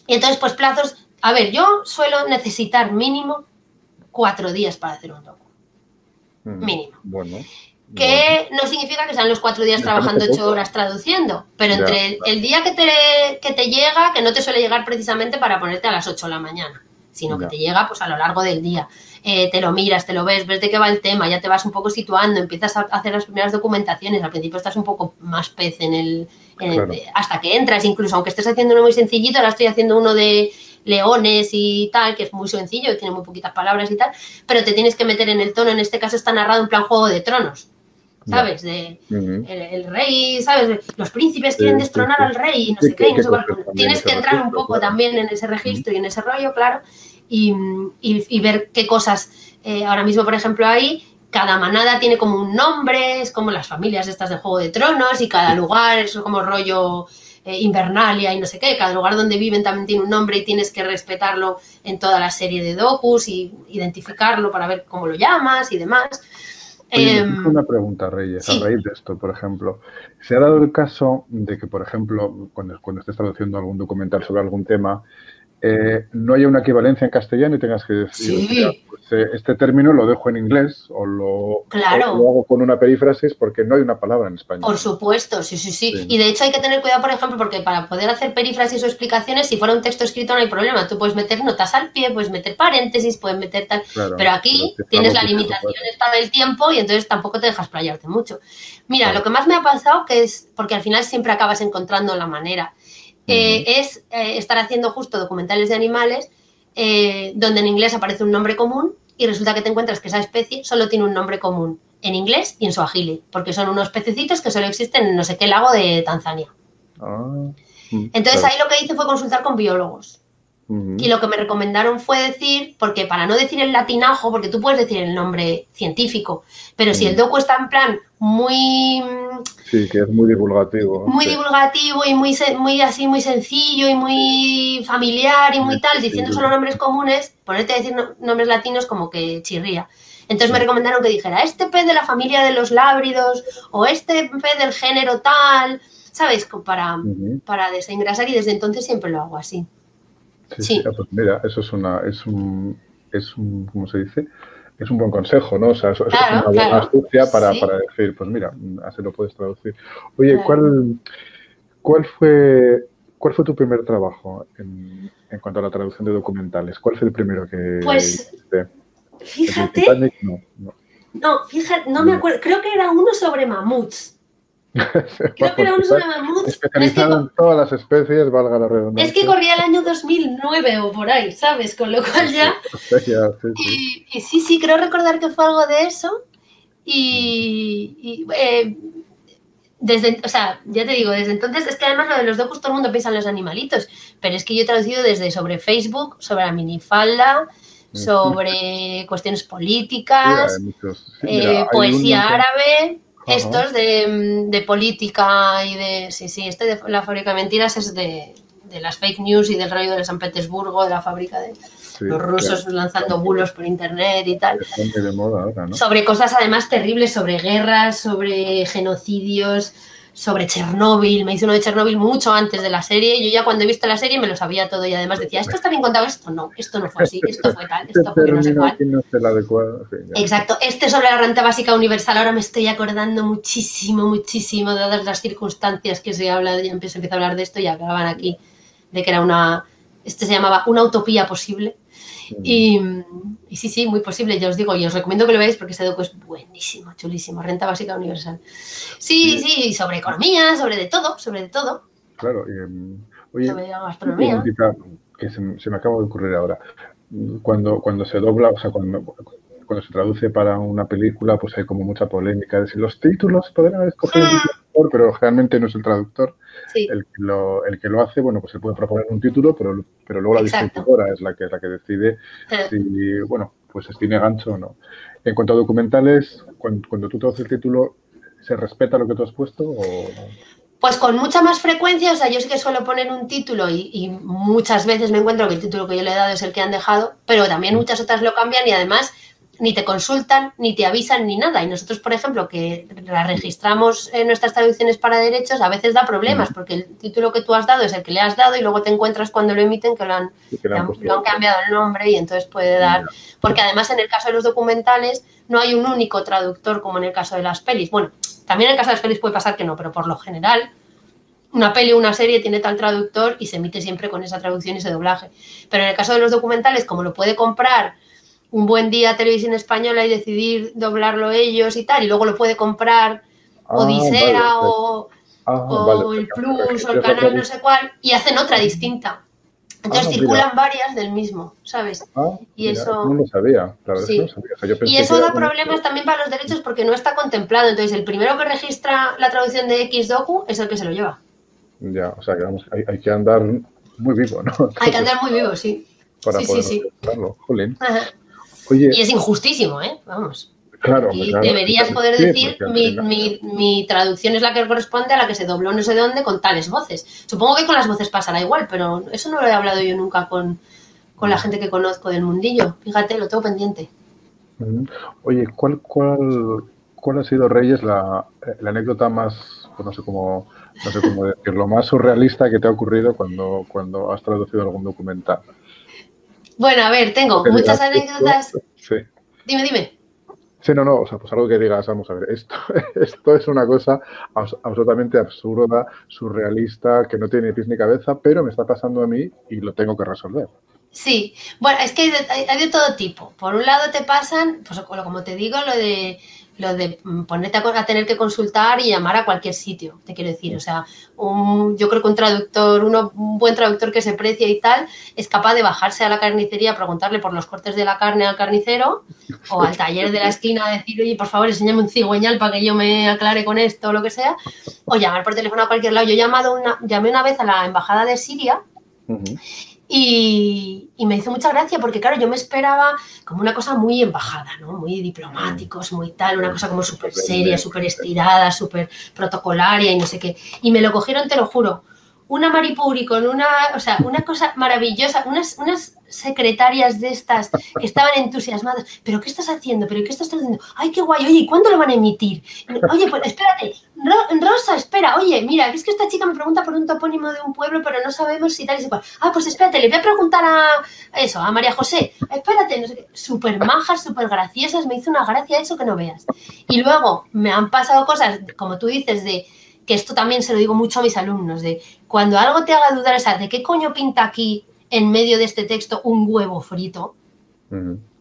S2: entonces, pues plazos... A ver, yo suelo necesitar mínimo 4 días para hacer un docu. Mínimo. Que no significa que sean los 4 días trabajando 8 horas traduciendo, pero entre el día que te llega, que no te suele llegar precisamente para ponerte a las 8 de la mañana, sino que te llega pues a lo largo del día. Te lo miras, te lo ves de qué va el tema, ya te vas un poco situando, empiezas a hacer las primeras documentaciones. Al principio estás un poco más pez hasta que entras, incluso aunque estés haciendo uno muy sencillito. Ahora estoy haciendo uno de leones y tal, que es muy sencillo, tiene muy poquitas palabras y tal, pero te tienes que meter en el tono. En este caso está narrado en plan Juego de Tronos, ¿sabes? El rey, ¿sabes? Los príncipes quieren destronar al rey y no sé qué, y no sé cuál. Tienes que entrar un poco también en ese registro y en ese rollo, claro, y ver qué cosas. Ahora mismo, por ejemplo, ahí cada manada tiene como un nombre, es como las familias estas de Juego de Tronos, y cada lugar es como rollo Invernalia y no sé qué. Cada lugar donde viven también tiene un nombre y tienes que respetarlo en toda la serie de docus y identificarlo para ver cómo lo llamas y demás.
S1: Oye, una pregunta, Reyes, a raíz de esto, por ejemplo. ¿Se ha dado el caso de que, por ejemplo, cuando estés traduciendo algún documental sobre algún tema, no haya una equivalencia en castellano y tengas que decir, pues, este término lo dejo en inglés o lo hago con una perífrasis porque no hay una palabra en español?
S2: Por supuesto, sí. Y de hecho hay que tener cuidado, por ejemplo, porque para poder hacer perífrasis o explicaciones, si fuera un texto escrito no hay problema. Tú puedes meter notas al pie, puedes meter paréntesis, puedes meter tal... pero aquí tienes la limitación esta del tiempo y entonces tampoco te dejas playarte mucho. Mira, lo que más me ha pasado, que es, porque al final siempre acabas encontrando la manera, es estar haciendo justo documentales de animales donde en inglés aparece un nombre común y resulta que te encuentras que esa especie solo tiene un nombre común en inglés y en suajili, porque son unos pececitos que solo existen en no sé qué lago de Tanzania. Entonces ahí lo que hice fue consultar con biólogos. Y lo que me recomendaron fue decir, porque para no decir el latinajo, porque tú puedes decir el nombre científico, pero si el docu está en plan muy...
S1: Sí, que es muy divulgativo.
S2: Muy divulgativo y muy así, muy sencillo y muy familiar y muy tal, diciendo solo nombres comunes, ponerte a decir nombres latinos como que chirría. Entonces me recomendaron que dijera este pez de la familia de los lábridos o este pez del género tal, ¿sabes? Para desengrasar, y desde entonces siempre lo hago así.
S1: Sí. Pues mira, eso es un ¿cómo se dice? es un buen consejo, ¿no? O sea, es una
S2: Claro,
S1: buena
S2: claro.
S1: astucia
S2: Sí,
S1: para decir, pues mira, así lo puedes traducir. Oye,
S2: claro.
S1: cuál fue, ¿cuál fue tu primer trabajo en cuanto a la traducción de documentales? ¿Cuál fue el primero que
S2: Pues
S1: hiciste? ¿El del
S2: fíjate,
S1: Titanic? No, no.
S2: no, fíjate, no me
S1: Dime.
S2: acuerdo, creo que era uno sobre mamuts. Creo que
S1: Vamos,
S2: era uno
S1: está
S2: sobre mamuts.
S1: especializado en todas las especies, valga la
S2: Es que
S1: redundancia.
S2: corría el año 2009 o por ahí, ¿sabes? Con lo cual ya...
S1: Ya, sí, sí.
S2: Y sí, sí, creo recordar que fue algo de eso.
S1: Mm.
S2: Desde, o sea, ya te digo, desde entonces es que además lo de los docus todo el mundo piensa en los animalitos, pero es que yo he traducido desde sobre Facebook, sobre la minifalda,
S1: Ujú.
S2: sobre cuestiones
S1: Sí, hay
S2: políticas,
S1: muchos. Sí, mira, hay uno
S2: poesía
S1: que...
S2: árabe,
S1: Ajá,
S2: estos de política y de... Sí, sí, este de la fábrica de mentiras es de las fake news y del rollo de San Petersburgo, de la fábrica de
S1: sí,
S2: los rusos lanzando bulos por internet y tal.
S1: que está muy de moda ahora, ¿no?
S2: Sobre cosas además terribles, sobre guerras, sobre genocidios, sobre Chernóbil. Me hice uno de Chernóbil mucho antes de la serie. Yo ya cuando he visto la serie me lo sabía todo y además decía, ¿esto está bien contado? Esto no fue así, esto fue tal,
S1: Este
S2: esto fue no sé
S1: término
S2: cuál.
S1: aquí no es el adecuado. Sí, ya.
S2: Exacto, este sobre la renta básica universal ahora me estoy acordando muchísimo, muchísimo, dadas las circunstancias que se habla, ya se empieza a hablar de esto y acababan aquí, de que era una, este se llamaba una utopía posible.
S1: Mm.
S2: Y, y, sí, sí, muy posible, ya os digo, y os recomiendo que lo veáis porque ese docu es buenísimo, chulísimo, renta básica universal.
S1: Sí,
S2: Sí, sí, sobre economía, sobre de todo,
S1: claro. Oye,
S2: sobre
S1: una
S2: gastronomía.
S1: preguntita que se me acaba de ocurrir ahora. Cuando se dobla, o sea, cuando se traduce para una película, pues hay como mucha polémica de si los títulos podrían haber escogido un título mejor, pero generalmente no es el traductor
S2: Sí,
S1: el que lo hace. Bueno, pues se puede proponer un título, pero luego la
S2: exacto.
S1: distribuidora es la que decide si, bueno, pues si tiene gancho o no. En cuanto a documentales, cuando tú traduces el título, ¿se respeta lo que tú has puesto o...?
S2: Pues con mucha más frecuencia, o sea, yo sí que suelo poner un título y muchas veces me encuentro que el título que yo le he dado es el que han dejado, pero también muchas otras lo cambian y además ni te consultan, ni te avisan, ni nada. Y nosotros, por ejemplo, que las registramos en nuestras traducciones para derechos, a veces da problemas porque el título que tú has dado es el que le has dado y luego te encuentras cuando lo emiten que
S1: Sí, que le han puesto
S2: lo han
S1: otro.
S2: cambiado el nombre y entonces puede dar...
S1: Ya.
S2: Porque además en el caso de los documentales no hay un único traductor como en el caso de las pelis. Bueno, también en el caso de las pelis puede pasar que no, pero por lo general una peli o una serie tiene tal traductor y se emite siempre con esa traducción y ese doblaje. Pero en el caso de los documentales, como lo puede comprar un buen día Televisión Española y decidir doblarlo ellos y tal, y luego lo puede comprar
S1: Ah, vale.
S2: Odisea
S1: Vale,
S2: o
S1: o sea,
S2: el
S1: que aunque
S2: Plus o el
S1: registres la
S2: canal no sé
S1: traducción.
S2: cuál y hacen otra distinta. Entonces
S1: Mira,
S2: circulan varias del mismo, ¿sabes? Y
S1: mira, eso no
S2: eso,
S1: lo sabía. La verdad es que no lo
S2: sí.
S1: sabía. O sea, yo
S2: Y
S1: pensé que
S2: eso
S1: era
S2: da
S1: bueno,
S2: problemas también para los derechos porque no está contemplado. Entonces el primero que registra la traducción de X docu es el que se lo lleva.
S1: ya, o sea, que vamos, hay que andar muy vivo, ¿no?
S2: Hay que
S1: Entonces,
S2: andar muy vivo, sí.
S1: para
S2: Sí, sí,
S1: poder
S2: sí.
S1: registrarlo. Jolín.
S2: Ajá. Y
S1: Oye,
S2: es injustísimo, ¿eh? Vamos.
S1: claro, hombre,
S2: Aquí
S1: claro.
S2: deberías poder
S1: Sí,
S2: decir
S1: porque al final,
S2: mi traducción es la que corresponde a la que se dobló no sé dónde con tales voces. Supongo que con las voces pasará igual, pero eso no lo he hablado yo nunca con la gente que conozco del mundillo. Fíjate, lo tengo pendiente.
S1: mm, oye, ¿cuál ha sido, Reyes, la anécdota más, pues no sé cómo decirlo, más surrealista que te ha ocurrido cuando has traducido algún documental?
S2: Bueno, a ver,
S1: Algo
S2: tengo
S1: que
S2: muchas
S1: digas esto,
S2: anécdotas.
S1: sí.
S2: Dime, dime.
S1: Sí, no, o sea, pues algo que digas, vamos a ver, esto, esto es una cosa absolutamente absurda, surrealista, que no tiene ni pies ni cabeza, pero me está pasando a mí y lo tengo que resolver.
S2: Sí, bueno, es que hay de todo tipo. Por un lado te pasan, pues como te digo, lo de ponerte a tener que consultar y llamar a cualquier sitio, te quiero decir. O sea, yo creo que un buen traductor que se precia y tal, es capaz de bajarse a la carnicería, preguntarle por los cortes de la carne al carnicero o al taller de la esquina, a decir, oye, por favor, enséñame un cigüeñal para que yo me aclare con esto o lo que sea, o llamar por teléfono a cualquier lado. Llamé una vez a la embajada de Siria
S1: Ujú.
S2: y me hizo mucha gracia porque, claro, yo me esperaba como una cosa muy embajada, ¿no? Muy
S1: Mm,
S2: diplomáticos, muy tal, una cosa como súper seria,
S1: solemne.
S2: súper estirada, súper protocolaria y no sé qué. Y me lo cogieron, te lo juro, una Maripuri con una, o sea, una cosa maravillosa, unas secretarias de estas que estaban entusiasmadas. ¿Pero qué estás haciendo? ¿Pero qué estás haciendo? ¡Ay, qué guay! Oye, ¿y cuándo lo van a emitir? Oye, pues espérate, Rosa, espera, oye, mira, es que esta chica me pregunta por un topónimo de un pueblo, pero no sabemos si tal y si cual. Ah, pues espérate, le voy a preguntar a María José. Espérate, no sé qué. Súper majas, súper graciosas, me hizo una gracia eso que no veas. Y luego me han pasado cosas, como tú dices, de que esto también se lo digo mucho a mis alumnos, de cuando algo te haga dudar, o sea, ¿de qué coño pinta aquí en medio de este texto un huevo frito?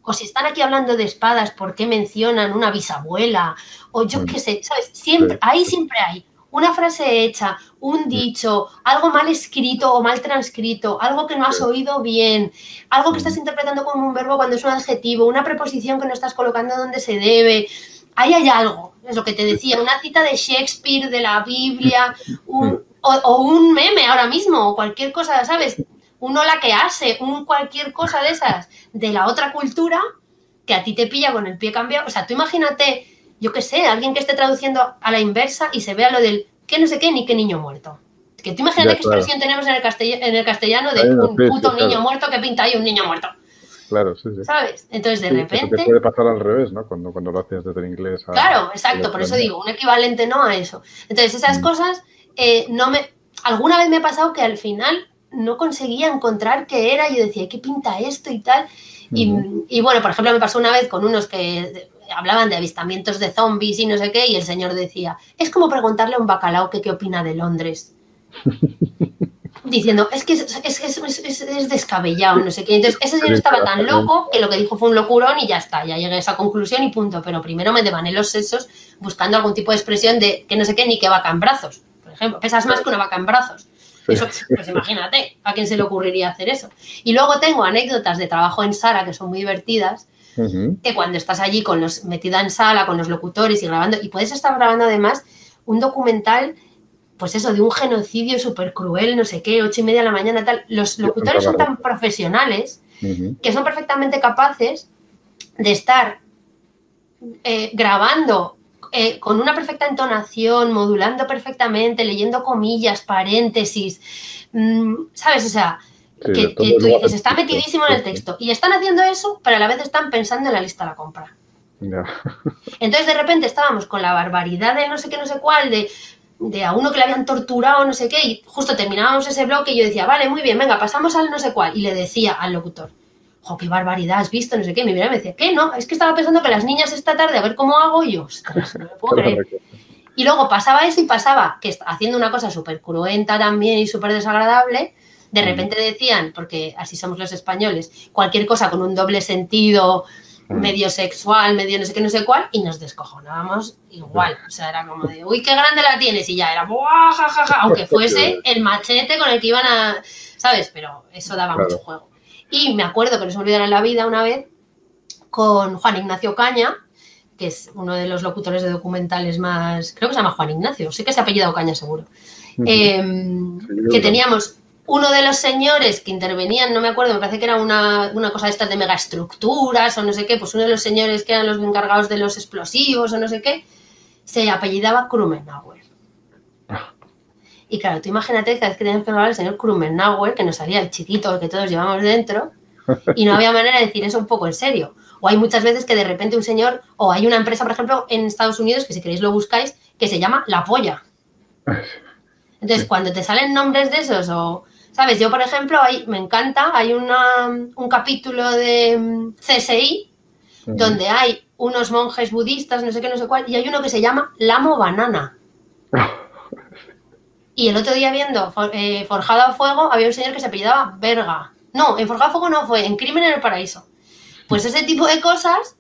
S2: O si están aquí hablando de espadas, ¿por qué mencionan una bisabuela? O yo qué sé, ¿sabes? Siempre, ahí siempre hay una frase hecha, un dicho, algo mal escrito o mal transcrito, algo que no has oído bien, algo que estás interpretando como un verbo cuando es un adjetivo, una preposición que no estás colocando donde se debe. Ahí hay algo, es lo que te decía, una cita de Shakespeare, de la Biblia, o un meme ahora mismo, o cualquier cosa, ¿sabes? Un hola que hace, un cualquier cosa de esas, de la otra cultura, que a ti te pilla con el pie cambiado. O sea, tú imagínate, yo qué sé, alguien que esté traduciendo a la inversa y se vea lo del qué no sé qué ni qué niño muerto. Que tú imagínate qué expresión tenemos en el castellano de un puto niño muerto que pinta ahí un niño muerto.
S1: Claro, sí, sí.
S2: ¿Sabes? Entonces, de repente...
S1: Eso te puede pasar al revés, ¿no? Cuando lo haces desde el inglés a...
S2: Claro, exacto, por eso digo, un equivalente no a eso. Entonces, esas cosas no me... Alguna vez me ha pasado que al final no conseguía encontrar qué era, yo decía, ¿qué pinta esto y tal? Y bueno, por ejemplo, me pasó una vez con unos que hablaban de avistamientos de zombies y no sé qué, y el señor decía, es como preguntarle a un bacalao que qué opina de Londres. Diciendo, es que es descabellado, no sé qué. Entonces, ese señor estaba tan loco que lo que dijo fue un locurón y ya está, ya llegué a esa conclusión y punto. Pero primero me devané los sesos buscando algún tipo de expresión de que no sé qué ni que vaca en brazos. Por ejemplo, pesas más que una vaca en brazos. Eso, pues imagínate, ¿a quién se le ocurriría hacer eso? Y luego tengo anécdotas de trabajo en sala que son muy divertidas, que cuando estás allí metida en sala con los locutores y grabando, y puedes estar grabando además un documental, pues eso, de un genocidio súper cruel, no sé qué, 8:30 de la mañana, tal. Los locutores son tan profesionales que son perfectamente capaces de estar grabando con una perfecta entonación, modulando perfectamente, leyendo comillas, paréntesis, ¿sabes? O sea, que tú dices, está metidísimo en el texto. Y están haciendo eso, pero a la vez están pensando en la lista de la compra. Entonces, de repente, estábamos con la barbaridad de no sé qué, no sé cuál, de a uno que le habían torturado, no sé qué, y justo terminábamos ese bloque y yo decía, vale, muy bien, venga, pasamos al no sé cuál. Y le decía al locutor, jo, qué barbaridad, has visto, no sé qué. Y me miraba y me decía, ¿qué? No, es que estaba pensando que las niñas esta tarde, a ver cómo hago. Y yo, ostras, no me puedo creer. Y luego pasaba eso y pasaba que haciendo una cosa súper cruenta también y súper desagradable, de repente decían, porque así somos los españoles, cualquier cosa con un doble sentido, medio sexual, medio no sé qué, no sé cuál, y nos descojonábamos igual. O sea, era como de, uy, qué grande la tienes, y ya era, ¡buah, jajaja! Aunque fuese el machete con el que iban a, ¿sabes? Pero eso daba mucho juego. Y me acuerdo que no se me olvidará en la vida una vez con Juan Ignacio Caña, que es uno de los locutores de documentales más, creo que se llama Juan Ignacio, sé que se ha apellidado Caña seguro, que teníamos uno de los señores que intervenían, no me acuerdo, me parece que era una cosa de estas de megaestructuras o no sé qué, pues uno de los señores que eran los encargados de los explosivos o no sé qué, se apellidaba Krumenauer. Y claro, tú imagínate que cada vez que teníamos que hablar al señor Krumenauer, que nos salía el chiquito que todos llevamos dentro, y no había manera de decir eso un poco en serio. O hay muchas veces que de repente un señor, o hay una empresa, por ejemplo, en Estados Unidos, que si queréis lo buscáis, que se llama La Polla. Entonces, cuando te salen nombres de esos, o, ¿sabes? Yo, por ejemplo, me encanta, hay un capítulo de CSI, donde hay unos monjes budistas, no sé qué, no sé cuál, y hay uno que se llama Lamo Banana. Y el otro día viendo Forjado a Fuego, había un señor que se apellidaba Verga. No, en Forjado a Fuego no fue, en Crimen en el Paraíso. Pues ese tipo de cosas,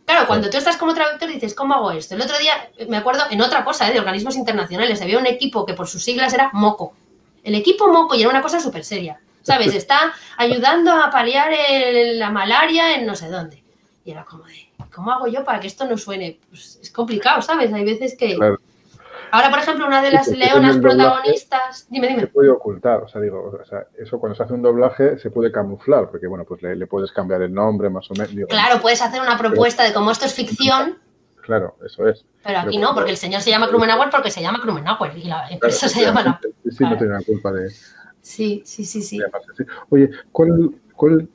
S2: claro, cuando tú estás como traductor dices, ¿cómo hago esto? El otro día, me acuerdo, en otra cosa, de organismos internacionales, había un equipo que por sus siglas era MOCO. El equipo MOCO, y era una cosa súper seria, ¿sabes? Está ayudando a paliar la malaria en no sé dónde. Y era como de, ¿cómo hago yo para que esto no suene? Pues es complicado, ¿sabes? Hay veces que... Claro. Ahora, por ejemplo, una de las leonas protagonistas... Dime.
S1: Se puede ocultar, o sea, eso cuando se hace un doblaje se puede camuflar, porque, bueno, pues le puedes cambiar el nombre más o menos.
S2: Claro, puedes hacer una propuesta de como esto es ficción...
S1: claro, eso es.
S2: Pero aquí no, porque el señor se llama Krumenauer porque se llama Krumenauer y la empresa
S1: claro,
S2: se llama la...
S1: sí, no tiene la culpa de
S2: Sí, sí, sí, sí.
S1: llamarse así. Oye, ¿cuál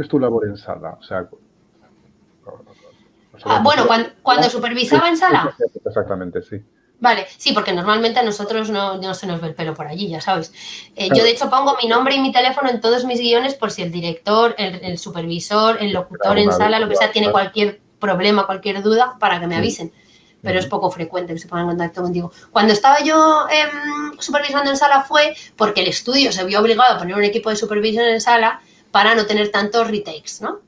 S1: es tu labor en sala? O sea,
S2: Bueno, cuando supervisaba en sala.
S1: Exactamente, sí.
S2: Vale, sí, porque normalmente a nosotros no se nos ve el pelo por allí, ya sabes.
S1: Claro.
S2: Yo, de hecho, pongo mi nombre y mi teléfono en todos mis guiones por si el director, el supervisor, el locutor en sala, lo que sea, tiene cualquier problema, cualquier duda, para que me avisen. Pero es poco frecuente que se pongan en contacto contigo. Cuando estaba yo supervisando en sala fue porque el estudio se vio obligado a poner un equipo de supervisión en sala para no tener tantos retakes, ¿no?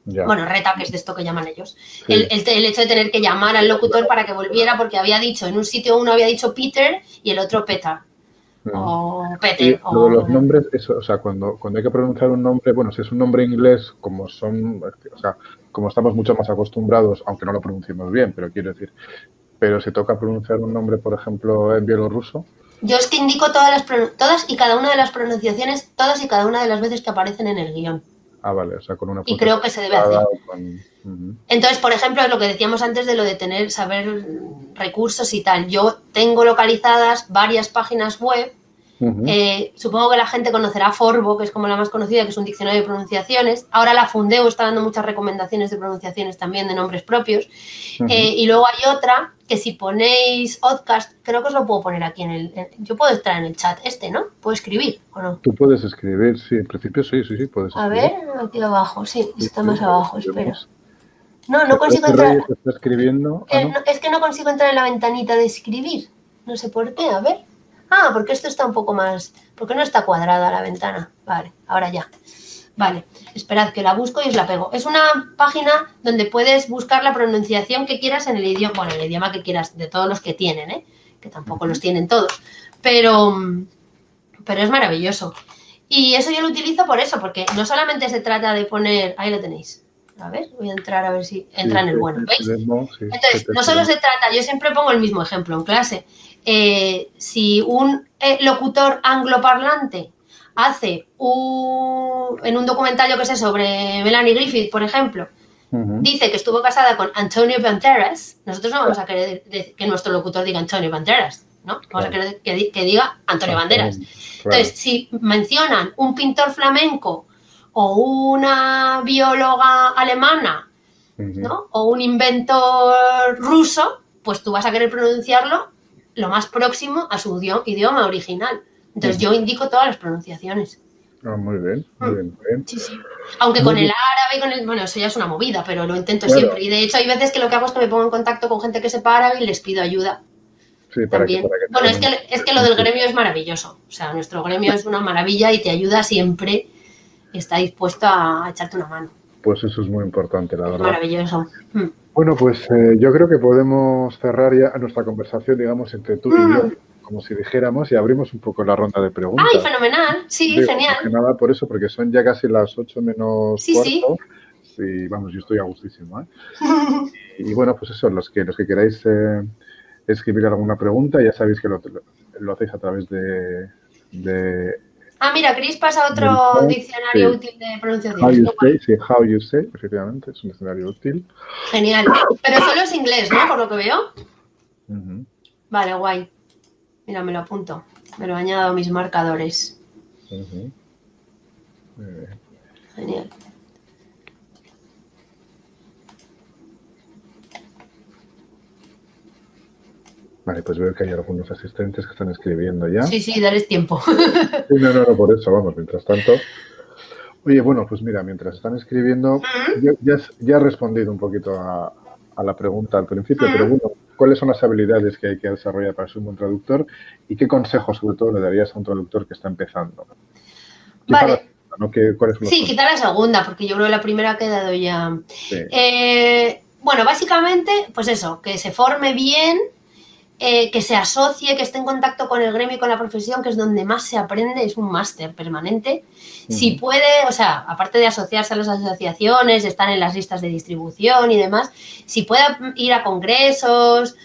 S1: Ya.
S2: Bueno, retaques de esto que llaman ellos.
S1: Sí.
S2: El hecho de tener que llamar al locutor para que volviera porque había dicho, en un sitio uno había dicho Peter y el otro Peter. O Peter.
S1: Lo de los nombres, eso, o sea, cuando hay que pronunciar un nombre, bueno, si es un nombre inglés, como como estamos mucho más acostumbrados, aunque no lo pronunciemos bien, pero quiero decir, pero si toca pronunciar un nombre, por ejemplo, en bielorruso.
S2: Yo es que indico todas y cada una de las pronunciaciones, todas y cada una de las veces que aparecen en el guión.
S1: Ah, vale, o sea, con una
S2: y creo que se debe hacer.
S1: Con...
S2: Entonces, por ejemplo, es lo que decíamos antes de lo de saber recursos y tal. Yo tengo localizadas varias páginas web. Supongo que la gente conocerá Forbo, que es como la más conocida, que es un diccionario de pronunciaciones. Ahora la Fundeo está dando muchas recomendaciones de pronunciaciones también de nombres propios. Y luego hay otra que si ponéis Oddcast, creo que os lo puedo poner aquí yo puedo estar en el chat ¿no? ¿Puedo escribir o no?
S1: Tú puedes escribir, sí, en principio sí, puedes escribir.
S2: A ver, aquí abajo, sí, está más abajo, espera. No consigo
S1: entrar. Está escribiendo.
S2: Es que no consigo entrar en la ventanita de escribir. No sé por qué, a ver. Ah, porque esto está un poco más... Porque no está cuadrada la ventana. Vale, ahora ya. Vale, esperad que la busco y os la pego. Es una página donde puedes buscar la pronunciación que quieras en el idioma, bueno, el idioma que quieras, de todos los que tienen, que tampoco los tienen todos. Pero es maravilloso. Y eso yo lo utilizo por eso, porque no solamente se trata de poner... Ahí lo tenéis. A ver, voy a entrar a ver si entra en el bueno. ¿Veis? Entonces, no solo se trata, yo siempre pongo el mismo ejemplo en clase. Si un locutor angloparlante hace en un documental, yo que sé, sobre Melanie Griffith, por ejemplo, dice que estuvo casada con Antonio Banderas, nosotros no vamos a querer que nuestro locutor diga Antonio Banderas, ¿no? Vamos a querer que diga Antonio Banderas. Entonces, si mencionan un pintor flamenco o una bióloga alemana, ¿no? O un inventor ruso, pues tú vas a querer pronunciarlo lo más próximo a su idioma original. Entonces yo indico todas las pronunciaciones.
S1: Muy bien, muy bien.
S2: Sí, sí. Aunque con el árabe bueno, eso ya es una movida, pero lo intento siempre. Y de hecho hay veces que lo que hago es que me pongo en contacto con gente que sepa árabe y les pido ayuda.
S1: Sí,
S2: también. Bueno, es que lo del gremio es maravilloso. O sea, nuestro gremio es una maravilla y te ayuda siempre. Está dispuesto a echarte una mano.
S1: Pues eso es muy importante, la verdad.
S2: Maravilloso.
S1: Bueno, pues yo creo que podemos cerrar ya nuestra conversación, digamos, entre tú y yo, como si dijéramos, y abrimos un poco la ronda de preguntas.
S2: ¡Ay, fenomenal! Sí, genial.
S1: Que nada por eso, porque son ya casi las 8 menos
S2: cuarto.
S1: Sí, vamos, yo estoy a gustísimo, ¿eh? y bueno, pues eso, los que queráis escribir alguna pregunta, ya sabéis que lo hacéis a través de
S2: mira, Chris pasa otro diccionario útil de pronunciación.
S1: How you say, efectivamente, es un diccionario útil.
S2: Genial. Pero solo es inglés, ¿no? Por lo que veo. Vale, guay. Mira, me lo apunto. Me lo añado a mis marcadores. Genial.
S1: Vale, pues veo que hay algunos asistentes que están escribiendo ya.
S2: Sí, darles tiempo.
S1: Sí, no, por eso, vamos, mientras tanto. Oye, bueno, pues mira, mientras están escribiendo, ya he respondido un poquito a la pregunta al principio, pero bueno, ¿cuáles son las habilidades que hay que desarrollar para ser un buen traductor y qué consejos, sobre todo, le darías a un traductor que está empezando?
S2: Vale.
S1: ¿Cuáles son
S2: quizá la segunda, porque yo creo que la primera ha quedado ya. Sí. Bueno, básicamente, pues eso, que se forme bien, que se asocie, que esté en contacto con el gremio y con la profesión, que es donde más se aprende, es un máster permanente. Si puede, o sea, aparte de asociarse a las asociaciones, estar en las listas de distribución y demás, si puede ir a congresos,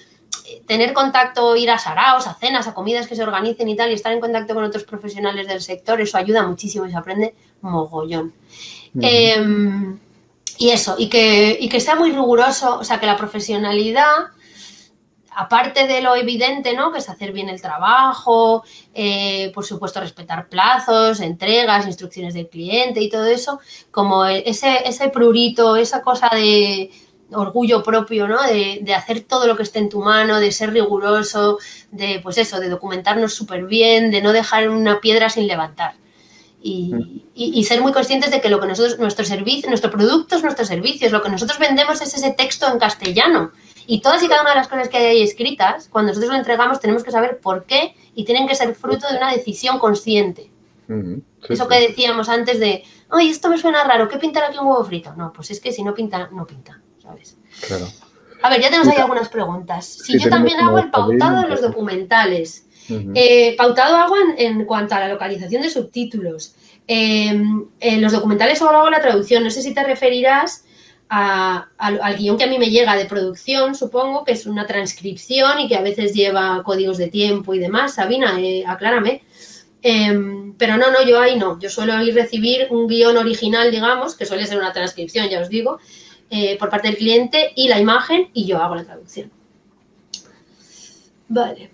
S2: tener contacto, ir a saraos, a cenas, a comidas que se organicen y tal, y estar en contacto con otros profesionales del sector, eso ayuda muchísimo y se aprende mogollón. Y eso, y que sea muy riguroso, o sea, que la profesionalidad, aparte de lo evidente, ¿no? Que es hacer bien el trabajo, por supuesto respetar plazos, entregas, instrucciones del cliente y todo eso, como ese prurito, esa cosa de orgullo propio, ¿no? De hacer todo lo que esté en tu mano, de ser riguroso, de, pues eso, de documentarnos súper bien, de no dejar una piedra sin levantar. Y ser muy conscientes de que lo que nosotros, nuestro servicio, nuestro producto es nuestro servicio, lo que nosotros vendemos es ese texto en castellano. Y todas y cada una de las cosas que hay ahí escritas, cuando nosotros lo entregamos, tenemos que saber por qué y tienen que ser fruto de una decisión consciente. Sí, eso que decíamos antes de, ay, esto me suena raro, ¿qué pintar aquí un huevo frito? No, pues es que si no pinta, no pinta, ¿sabes? Claro. A ver, ya tenemos ahí algunas preguntas. Si yo también hago el pautado de los documentales. Pautado hago en cuanto a la localización de subtítulos. En los documentales solo hago la traducción. No sé si te referirás al guión que a mí me llega de producción, supongo, que es una transcripción y que a veces lleva códigos de tiempo y demás. Sabina, aclárame. Pero no, yo ahí no. Yo suelo ir recibir un guión original, digamos, que suele ser una transcripción, ya os digo, por parte del cliente y la imagen, y yo hago la traducción. Vale.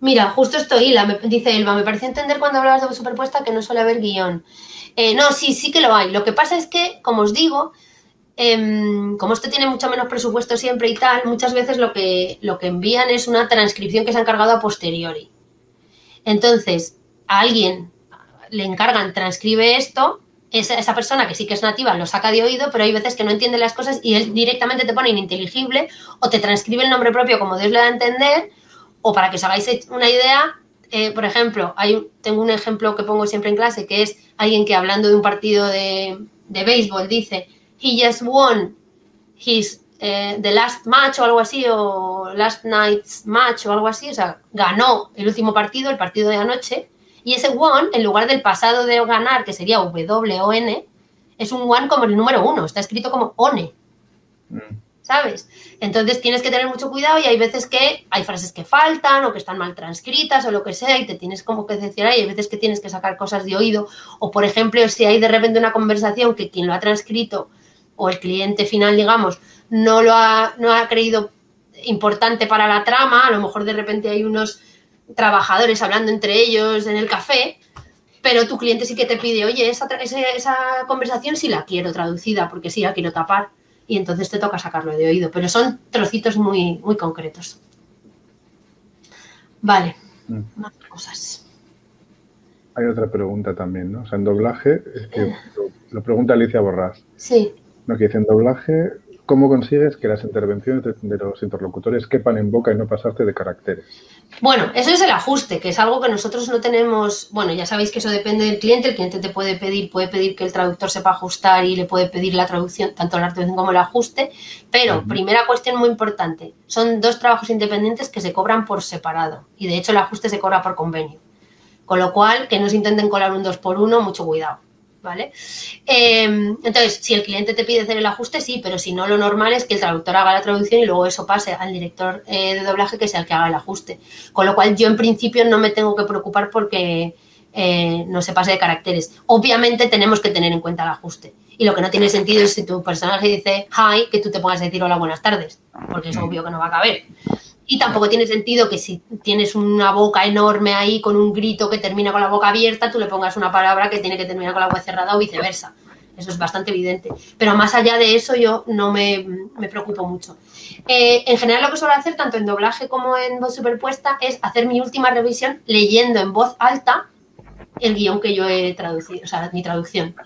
S2: Mira, justo esto, dice Elba, me pareció entender cuando hablabas de superpuesta que no suele haber guión. No, sí que lo hay. Lo que pasa es que, como os digo, como esto tiene mucho menos presupuesto siempre y tal, muchas veces lo que envían es una transcripción que se ha encargado a posteriori. Entonces, a alguien le encargan, transcribe esto, esa persona que sí que es nativa lo saca de oído, pero hay veces que no entiende las cosas y él directamente te pone ininteligible o te transcribe el nombre propio como Dios le da a entender, o para que os hagáis una idea, por ejemplo, tengo un ejemplo que pongo siempre en clase, que es alguien que hablando de un partido de béisbol dice, he just won his the last match o algo así, o last night's match o algo así, o sea, ganó el último partido, el partido de anoche, y ese won, en lugar del pasado de ganar, que sería W-O-N, es un won como el número 1, está escrito como one, ¿sabes? Entonces tienes que tener mucho cuidado y hay veces que hay frases que faltan o que están mal transcritas o lo que sea y te tienes como que decir, hay veces que tienes que sacar cosas de oído, o por ejemplo, si hay de repente una conversación que quien lo ha transcrito o el cliente final, digamos, no ha creído importante para la trama, a lo mejor de repente hay unos trabajadores hablando entre ellos en el café, pero tu cliente sí que te pide, oye, esa conversación sí la quiero traducida porque sí la quiero tapar, y entonces te toca sacarlo de oído, pero son trocitos muy, muy concretos. Vale, más cosas.
S1: Hay otra pregunta también, ¿no? O sea, en doblaje, es que lo pregunta Alicia Borrás.
S2: Sí.
S1: ¿No? Que dice, en doblaje, ¿cómo consigues que las intervenciones de los interlocutores quepan en boca y no pasarte de caracteres?
S2: Bueno, eso es el ajuste, que es algo que nosotros no tenemos. Bueno, ya sabéis que eso depende del cliente. El cliente te puede pedir que el traductor sepa ajustar y le puede pedir la traducción, tanto la traducción como el ajuste. Pero, primera cuestión muy importante, son dos trabajos independientes que se cobran por separado. Y de hecho el ajuste se cobra por convenio. Con lo cual, que no se intenten colar un 2x1, mucho cuidado. ¿Vale? Entonces, si el cliente te pide hacer el ajuste, sí, pero si no, lo normal es que el traductor haga la traducción y luego eso pase al director de doblaje, que sea el que haga el ajuste. Con lo cual, yo en principio no me tengo que preocupar porque no se pase de caracteres. Obviamente tenemos que tener en cuenta el ajuste. Y lo que no tiene sentido es si tu personaje dice hi, que tú te pongas a decir hola, buenas tardes, porque es obvio que no va a caber. Y tampoco tiene sentido que si tienes una boca enorme ahí con un grito que termina con la boca abierta, tú le pongas una palabra que tiene que terminar con la boca cerrada o viceversa. Eso es bastante evidente. Pero más allá de eso yo no me preocupo mucho. En general lo que suelo hacer, tanto en doblaje como en voz superpuesta, es hacer mi última revisión leyendo en voz alta el guión que yo he traducido, o sea, mi traducción.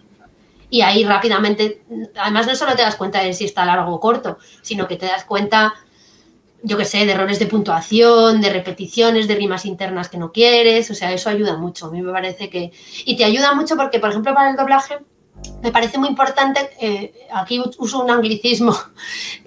S2: Y ahí rápidamente, además no solo te das cuenta de si está largo o corto, sino que te das cuenta, yo qué sé, de errores de puntuación, de repeticiones, de rimas internas que no quieres, o sea, eso ayuda mucho, a mí me parece que... Y te ayuda mucho porque, por ejemplo, para el doblaje, me parece muy importante, aquí uso un anglicismo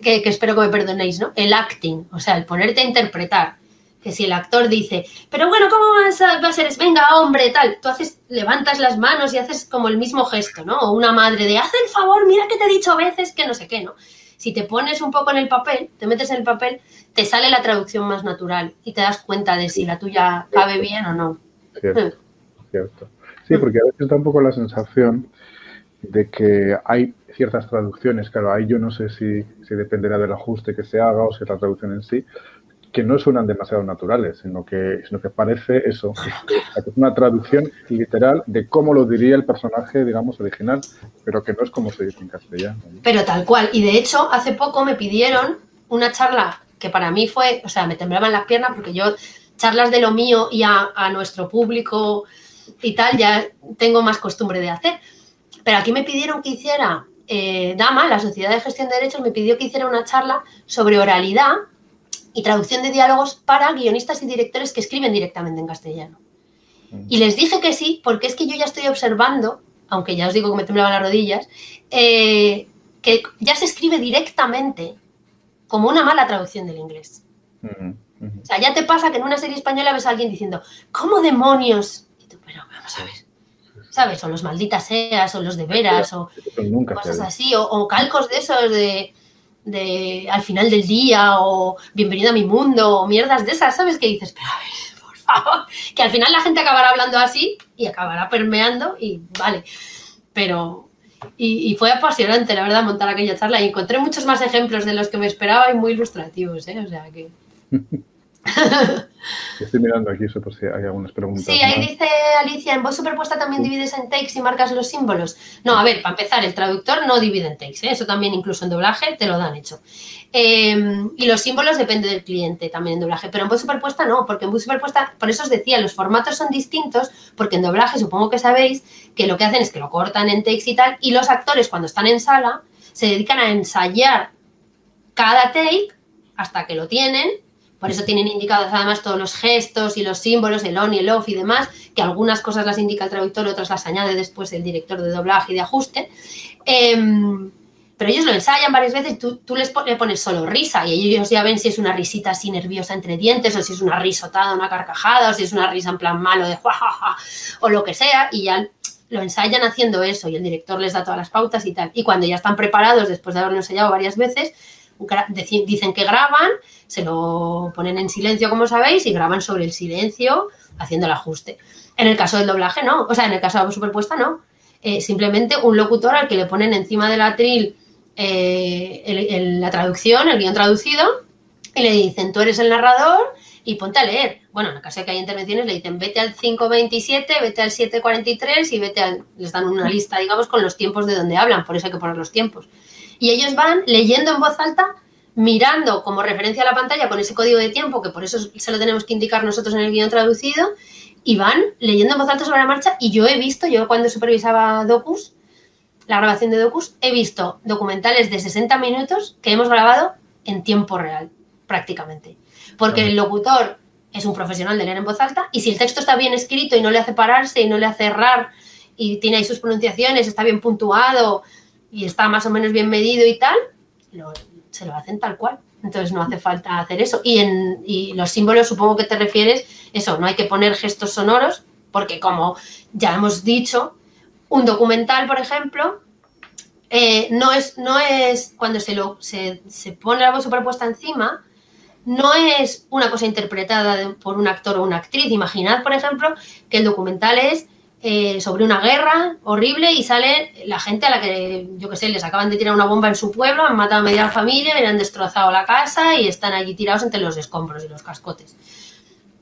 S2: que espero que me perdonéis, ¿no? El acting, o sea, el ponerte a interpretar. Que si el actor dice, pero bueno, ¿cómo va a ser? Venga, hombre, tal. Tú levantas las manos y haces como el mismo gesto, ¿no? O una madre de, haz el favor, mira que te he dicho a veces que no sé qué, ¿no? Si te pones un poco en el papel, te metes en el papel, te sale la traducción más natural y te das cuenta de si la tuya cabe bien o no.
S1: Cierto. Sí, porque a veces da un poco la sensación de que hay ciertas traducciones, claro, ahí yo no sé si dependerá del ajuste que se haga o si es la traducción en sí, que no suenan demasiado naturales, sino que parece eso, que es una traducción literal de cómo lo diría el personaje, digamos, original, pero que no es como se dice en castellano, ¿no?
S2: Pero tal cual. Y de hecho, hace poco me pidieron una charla que para mí fue, o sea, me temblaban las piernas porque yo charlas de lo mío y a nuestro público y tal ya tengo más costumbre de hacer. Pero aquí me pidieron que hiciera, Dama, la Sociedad de Gestión de Derechos, me pidió que hiciera una charla sobre oralidad y traducción de diálogos para guionistas y directores que escriben directamente en castellano. Y les dije que sí, porque es que yo ya estoy observando, aunque ya os digo que me temblaban las rodillas, que ya se escribe directamente como una mala traducción del inglés. O sea, ya te pasa que en una serie española ves a alguien diciendo, ¿cómo demonios? Y tú, pero vamos a ver, ¿sabes? O los malditas seas, o los de veras, o cosas así, o calcos de esos de al final del día, o bienvenido a mi mundo, o mierdas de esas, ¿sabes? Que dices, pero a ver, por favor, que al final la gente acabará hablando así y acabará permeando y vale, pero... Y fue apasionante, la verdad, montar aquella charla y encontré muchos más ejemplos de los que me esperaba y muy ilustrativos, ¿eh? O sea que...
S1: Estoy mirando aquí por si hay algunas preguntas.
S2: Sí, ahí dice Alicia, ¿en voz superpuesta también divides en takes y marcas los símbolos? No, a ver, para empezar, el traductor no divide en takes, ¿eh? Eso también incluso en doblaje te lo dan hecho. Y los símbolos depende del cliente también en doblaje, pero en voz superpuesta no, porque en voz superpuesta, por eso os decía, los formatos son distintos, porque en doblaje supongo que sabéis que lo que hacen es que lo cortan en takes y tal, y los actores cuando están en sala se dedican a ensayar cada take hasta que lo tienen. Por eso tienen indicados además todos los gestos y los símbolos, el on y el off y demás, que algunas cosas las indica el traductor, otras las añade después el director de doblaje y de ajuste. Pero ellos lo ensayan varias veces y tú le pones solo risa y ellos ya ven si es una risita así nerviosa entre dientes o si es una risotada, una carcajada o si es una risa en plan malo de jajaja o lo que sea y ya lo ensayan haciendo eso y el director les da todas las pautas y tal. Y cuando ya están preparados, después de haberlo ensayado varias veces, dicen que graban, se lo ponen en silencio como sabéis y graban sobre el silencio haciendo el ajuste. En el caso del doblaje no, o sea, en el caso de la superpuesta no, simplemente un locutor al que le ponen encima del atril la traducción, el guión traducido y le dicen tú eres el narrador y ponte a leer. Bueno, en el caso de que haya intervenciones le dicen vete al 5.27, vete al 7.43 y les dan una lista, digamos, con los tiempos de donde hablan, por eso hay que poner los tiempos. Y ellos van leyendo en voz alta, mirando como referencia a la pantalla con ese código de tiempo, que por eso se lo tenemos que indicar nosotros en el guión traducido, y van leyendo en voz alta sobre la marcha. Y yo cuando supervisaba docus, la grabación de docus, he visto documentales de 60 minutos que hemos grabado en tiempo real, prácticamente. Porque el locutor es un profesional de leer en voz alta, y si el texto está bien escrito y no le hace pararse y no le hace errar, y tiene ahí sus pronunciaciones, está bien puntuado y está más o menos bien medido y tal, se lo hacen tal cual. Entonces no hace falta hacer eso. Y los símbolos, supongo que te refieres, eso, no hay que poner gestos sonoros, porque como ya hemos dicho, un documental, por ejemplo, no es cuando se pone la voz superpuesta encima, no es una cosa interpretada por un actor o una actriz. Imaginad, por ejemplo, que el documental es sobre una guerra horrible y sale la gente a la que, yo qué sé, les acaban de tirar una bomba en su pueblo, han matado a media familia, le han destrozado la casa y están allí tirados entre los escombros y los cascotes.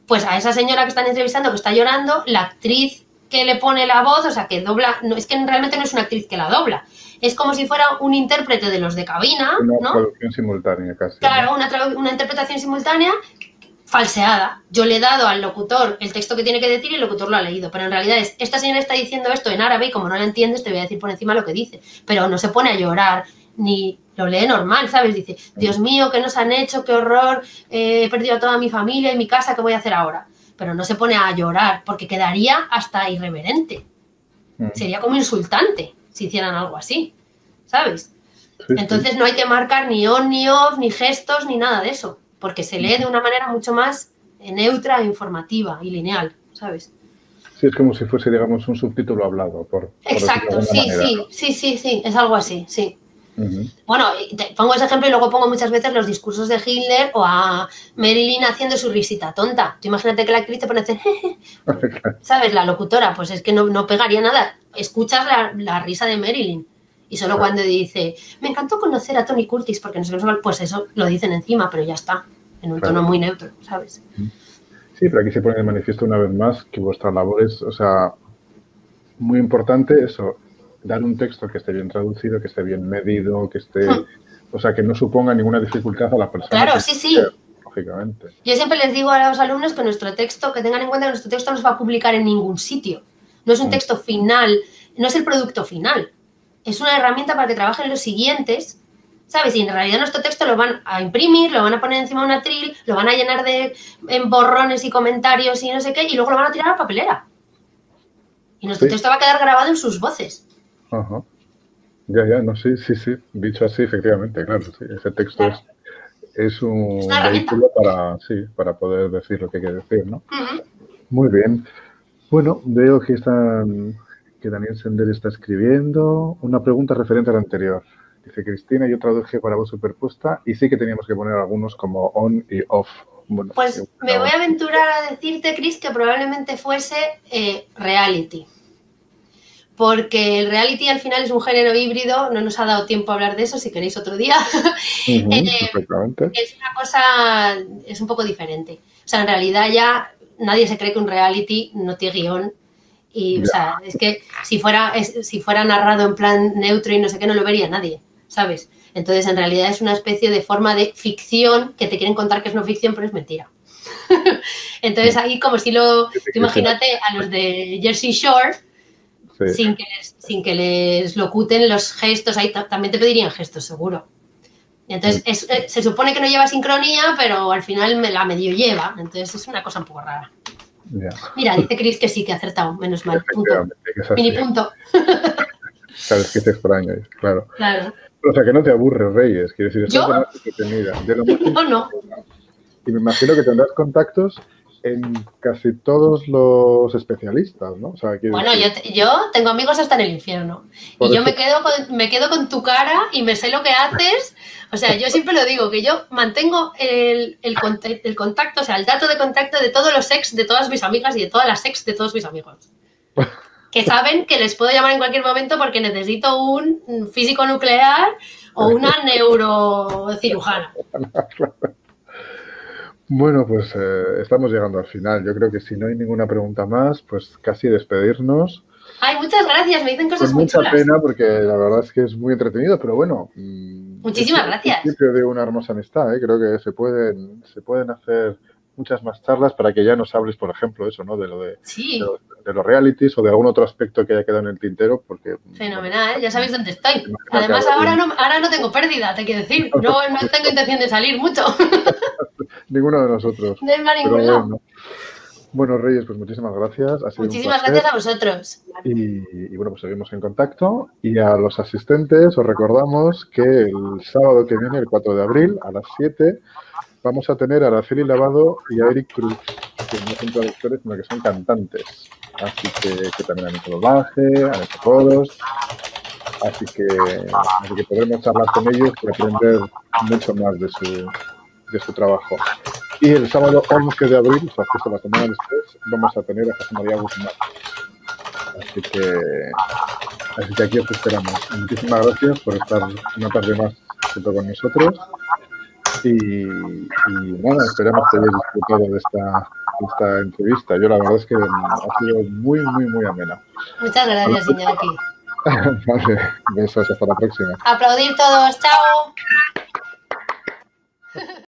S2: Pues a esa señora que están entrevistando, que está llorando, la actriz que le pone la voz, o sea, que dobla, no, es que realmente no es una actriz que la dobla, es como si fuera un intérprete de los de cabina,
S1: una
S2: ¿no?
S1: traducción simultánea casi.
S2: Claro, ¿no? Una interpretación simultánea falseada. Yo le he dado al locutor el texto que tiene que decir y el locutor lo ha leído, pero en realidad esta señora está diciendo esto en árabe y como no la entiendes te voy a decir por encima lo que dice, pero no se pone a llorar ni lo lee normal, ¿sabes? Dice, Dios mío, ¿qué nos han hecho? ¡Qué horror! He perdido a toda mi familia y mi casa, ¿qué voy a hacer ahora? Pero no se pone a llorar porque quedaría hasta irreverente. Sería como insultante si hicieran algo así, ¿sabes? Sí, entonces sí. No hay que marcar ni on, ni off, ni gestos, ni nada de eso, porque se lee de una manera mucho más neutra, informativa y lineal, ¿sabes?
S1: Sí, es como si fuese, digamos, un subtítulo hablado.
S2: Exacto, sí, es algo así, sí. Bueno, te pongo ese ejemplo y luego pongo muchas veces los discursos de Hitler o a Marilyn haciendo su risita tonta. Tú imagínate que la actriz te pone a hacer ¿sabes? La locutora, pues es que no pegaría nada. Escuchas la risa de Marilyn Y solo cuando dice, me encantó conocer a Tony Curtis porque no sé qué, pues eso lo dicen encima, pero ya está, en un tono muy neutro, ¿sabes?
S1: Sí, pero aquí se pone de manifiesto una vez más que vuestra labor es, o sea, muy importante eso, dar un texto que esté bien traducido, que esté bien medido, que esté, o sea, que no suponga ninguna dificultad a la persona.
S2: Claro,
S1: que
S2: sí, sí.
S1: Lógicamente.
S2: Yo siempre les digo a los alumnos que nuestro texto, que tengan en cuenta que nuestro texto no se va a publicar en ningún sitio. No es un texto final, no es el producto final. Es una herramienta para que trabajen los siguientes, ¿sabes? Y en realidad nuestro texto lo van a imprimir, lo van a poner encima de un atril, lo van a llenar de borrones y comentarios y no sé qué, y luego lo van a tirar a la papelera. Y nuestro texto va a quedar grabado en sus voces.
S1: Ajá. Ya, no, sí. Dicho así, efectivamente, claro. Sí. Ese texto claro. es un vehículo para poder decir lo que hay que decir, ¿no? Muy bien. Bueno, veo que Daniel Sender está escribiendo una pregunta referente a la anterior. Dice Cristina, yo traduje para voz superpuesta y sí que teníamos que poner algunos como on y off. Bueno,
S2: pues me voy a aventurar a decirte, Cris, que probablemente fuese reality. Porque el reality al final es un género híbrido, no nos ha dado tiempo a hablar de eso, si queréis otro día.
S1: Perfectamente.
S2: Es una cosa, es un poco diferente. O sea, en realidad ya nadie se cree que un reality no tiene guión. Y, o sea, es que si fuera narrado en plan neutro y no sé qué, no lo vería nadie, ¿sabes? Entonces, en realidad es una especie de forma de ficción que te quieren contar que es no ficción, pero es mentira. Entonces, ahí como si imagínate a los de Jersey Shore, sí. sin que les locuten los gestos, ahí también te pedirían gestos, seguro. Entonces, se supone que no lleva sincronía, pero al final me la medio lleva. Entonces, es una cosa un poco rara. Mira, dice Cris que sí, que ha acertado, menos mal. Punto. Mini punto.
S1: Claro, es que te extraño, claro. O sea, que no te aburres, Reyes. Quiero decir, estás de más entretenida. No. Y me imagino que tendrás contactos en casi todos los especialistas, ¿no? O sea,
S2: bueno, yo tengo amigos hasta en el infierno. Y yo me quedo con tu cara y me sé lo que haces. O sea, yo siempre lo digo, que yo mantengo el contacto, o sea, el dato de contacto de todos los ex de todas mis amigas y de todas las ex de todos mis amigos. Que saben que les puedo llamar en cualquier momento porque necesito un físico nuclear o una neurocirujana.
S1: Bueno, pues estamos llegando al final. Yo creo que si no hay ninguna pregunta más, pues casi despedirnos.
S2: Ay, muchas gracias, me dicen cosas muy chulas.
S1: Con mucha pena porque la verdad es que es muy entretenido, pero bueno.
S2: Muchísimas gracias.
S1: Es el principio de una hermosa amistad, ¿eh? Creo que se pueden hacer muchas más charlas para que ya nos hables, por ejemplo, eso, ¿no? De los realities o de algún otro aspecto que haya quedado en el tintero, porque...
S2: Fenomenal, bueno, ya sabéis dónde estoy. Además, ahora no tengo pérdida, te quiero decir. No tengo intención de salir mucho.
S1: Ninguno de nosotros.
S2: No es para ningún lado.
S1: Bueno, Reyes, pues muchísimas gracias.
S2: Muchísimas gracias a vosotros.
S1: Y bueno, pues seguimos en contacto. Y a los asistentes os recordamos que el sábado que viene, el 4 de abril, a las 7, vamos a tener a Araceli Lavado y a Eric Cruz, que no son traductores, sino que son cantantes. Así que también han hecho doblaje, han hecho coros. Así que podremos charlar con ellos y aprender mucho más de su trabajo. Y el sábado 11 de abril, o sea, justo la semana después, vamos a tener a José María Guzmán. Así que aquí os esperamos. Muchísimas gracias por estar una tarde más junto con nosotros. Y nada, esperamos que hayáis disfrutado de esta entrevista. Yo la verdad es que ha sido muy, muy, muy amena.
S2: Muchas gracias, Iñaki.
S1: Vale, besos, hasta la próxima.
S2: Aplaudir todos, chao.